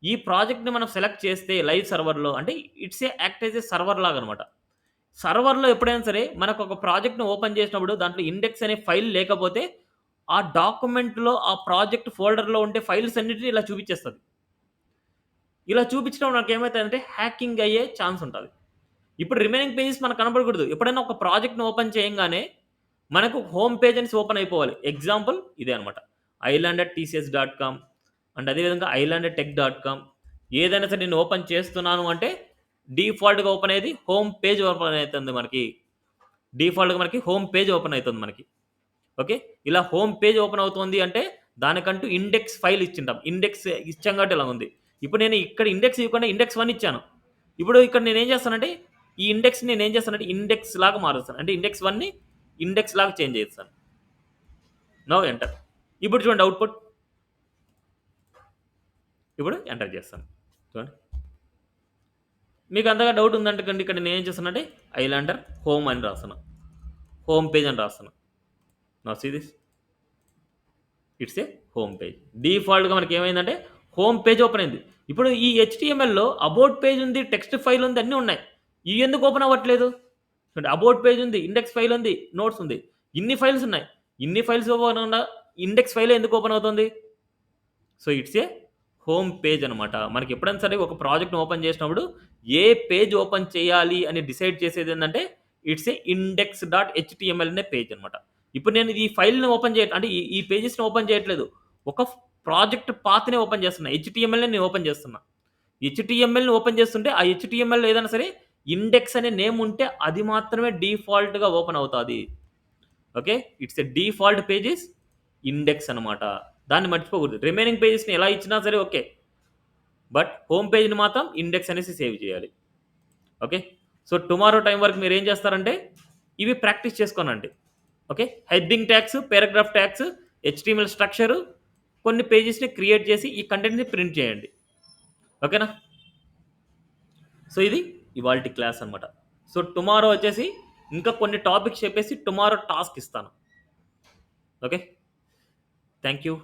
ఈ ప్రాజెక్ట్‌ని మనం సెలెక్ట్ చేస్తే లైవ్ సర్వర్‌లో అంటే it's act as a server లాగా అనమాట. సర్వర్‌లో ఎప్పుడైనా సరే మనకు ఒక ప్రాజెక్ట్‌ని ఓపెన్ చేసినప్పుడు దాంట్లో ఇండెక్స్ అనే ఫైల్ లేకపోతే ఆ డాక్యుమెంట్‌లో ఆ ప్రాజెక్ట్ ఫోల్డర్‌లో ఉండే ఫైల్స్ అన్నిటిని ఇలా చూపించేస్తది. ఇలా చూపించడం నాకేమైతదంటే హ్యాకింగ్ అయ్యే ఛాన్స్ ఉంటది. ఇప్పుడు రిమైనింగ్ పేజెస్ మనకు కనపడకూడదు. ఎప్పుడైనా ఒక ప్రాజెక్ట్‌ని ఓపెన్ చేయంగానే మనకు హోమ్ పేజ్ అనేసి ఓపెన్ అయిపోవాలి. ఎగ్జాంపుల్ ఇదే అనమాట. island@tcs.com అండ్ అదేవిధంగా island@tech.com ఏదైనా సరే నేను ఓపెన్ చేస్తున్నాను అంటే డిఫాల్ట్‌గా ఓపెన్ అయ్యేది హోమ్ పేజ్ ఓపెన్ అయితుంది మనకి. డిఫాల్ట్‌గా మనకి హోమ్ పేజ్ ఓపెన్ అయితుంది మనకి. ఓకే, ఇలా హోమ్ పేజ్ ఓపెన్ అవుతుంది అంటే దానికంటూ ఇండెక్స్ ఫైల్ ఇచ్చింటాం. ఇండెక్స్ ఇచ్చాం కాబట్టి ఇలా ఉంది. ఇప్పుడు నేను ఇక్కడ ఇండెక్స్ ఇవ్వకుండా ఇండెక్స్ 1 ఇచ్చాను. ఇప్పుడు ఇక్కడ నేనేం చేస్తానంటే ఈ ఇండెక్స్‌ని నేనేం చేస్తానంటే ఇండెక్స్ లాగా మారుస్తాను. అంటే ఇండెక్స్ 1ని ఇండెక్స్ లాగా చేంజ్ చేస్తాను. Now enter. ఇప్పుడు చూడండి అవుట్‌పుట్. ఇప్పుడు ఎంటర్ చేస్తాను. చూడండి. మీకు అంతగా డౌట్ ఉందంటే కండి ఇక్కడ నేనేం చేస్తానంటే ఐలాండర్ హోమ్ అని రాస్తున్నా. హోమ్ పేజ్ అని రాస్తున్నా. Now see this. It's a home page. డిఫాల్ట్‌గా మనకి ఏమైందంటే హోమ్ పేజ్ ఓపెన్ అయింది. ఇప్పుడు ఈ HTMLలో అబౌట్ పేజ్ ఉంది, టెక్స్ట్ ఫైల్ ఉంది, అన్నీ ఉన్నాయి. ఇవి ఎందుకు ఓపెన్ అవ్వట్లేదు? అబౌట్ పేజ్ ఉంది, ఇండెక్స్ ఫైల్ ఉంది, నోట్స్ ఉంది, ఇన్ని ఫైల్స్ ఉన్నాయి. ఇన్ని ఫైల్స్ ఓపెన్ ఉన్న ఇండెక్స్ ఫైల్ ఎందుకు ఓపెన్ అవుతుంది? So it's a home page అనమాట. మనకి ఎప్పుడైనా సరే ఒక ప్రాజెక్ట్ని ఓపెన్ చేసినప్పుడు ఏ పేజ్ ఓపెన్ చేయాలి అని డిసైడ్ చేసేది ఏంటంటే it's a index dot HTML అనే పేజ్ అనమాట. ఇప్పుడు నేను ఈ ఫైల్ని ఓపెన్ చేయట్లేదు, అంటే ఈ పేజెస్ని ఓపెన్ చేయట్లేదు, ఒక ప్రాజెక్ట్ పాత్ని ఓపెన్ చేస్తున్నా, హెచ్టిఎంఎల్ని నేను ఓపెన్ చేస్తున్నా. హెచ్టిఎంఎల్ని ఓపెన్ చేస్తుంటే ఆ హెచ్టిఎంఎల్ ఏదైనా సరే ఇండెక్స్ అనే నేమ్ ఉంటే అది మాత్రమే డిఫాల్ట్గా ఓపెన్ అవుతుంది. Okay, it's a default pages index అనమాట. దాన్ని మర్చిపోకూడదు. రిమైనింగ్ పేజెస్ని ఎలా ఇచ్చినా సరే ఓకే, బట్ హోమ్ పేజ్ని మాత్రం ఇండెక్స్ అనేసి సేవ్ చేయాలి. ఓకే, సో టుమారో టైం వరకు మీరు ఏం చేస్తారంటే ఇవి ప్రాక్టీస్ చేసుకోనండి. Okay, heading tags, paragraph tags, HTML structure, కొన్ని పేజెస్ని క్రియేట్ చేసి ఈ కంటెంట్ని ప్రింట్ చేయండి. ఓకేనా? సో ఇది ఇవాల్టి క్లాస్ అనమాట. సో టుమారో వచ్చేసి ఇంకా కొన్ని టాపిక్స్ చెప్పేసి టుమారో టాస్క్ ఇస్తాను. Okay, thank you.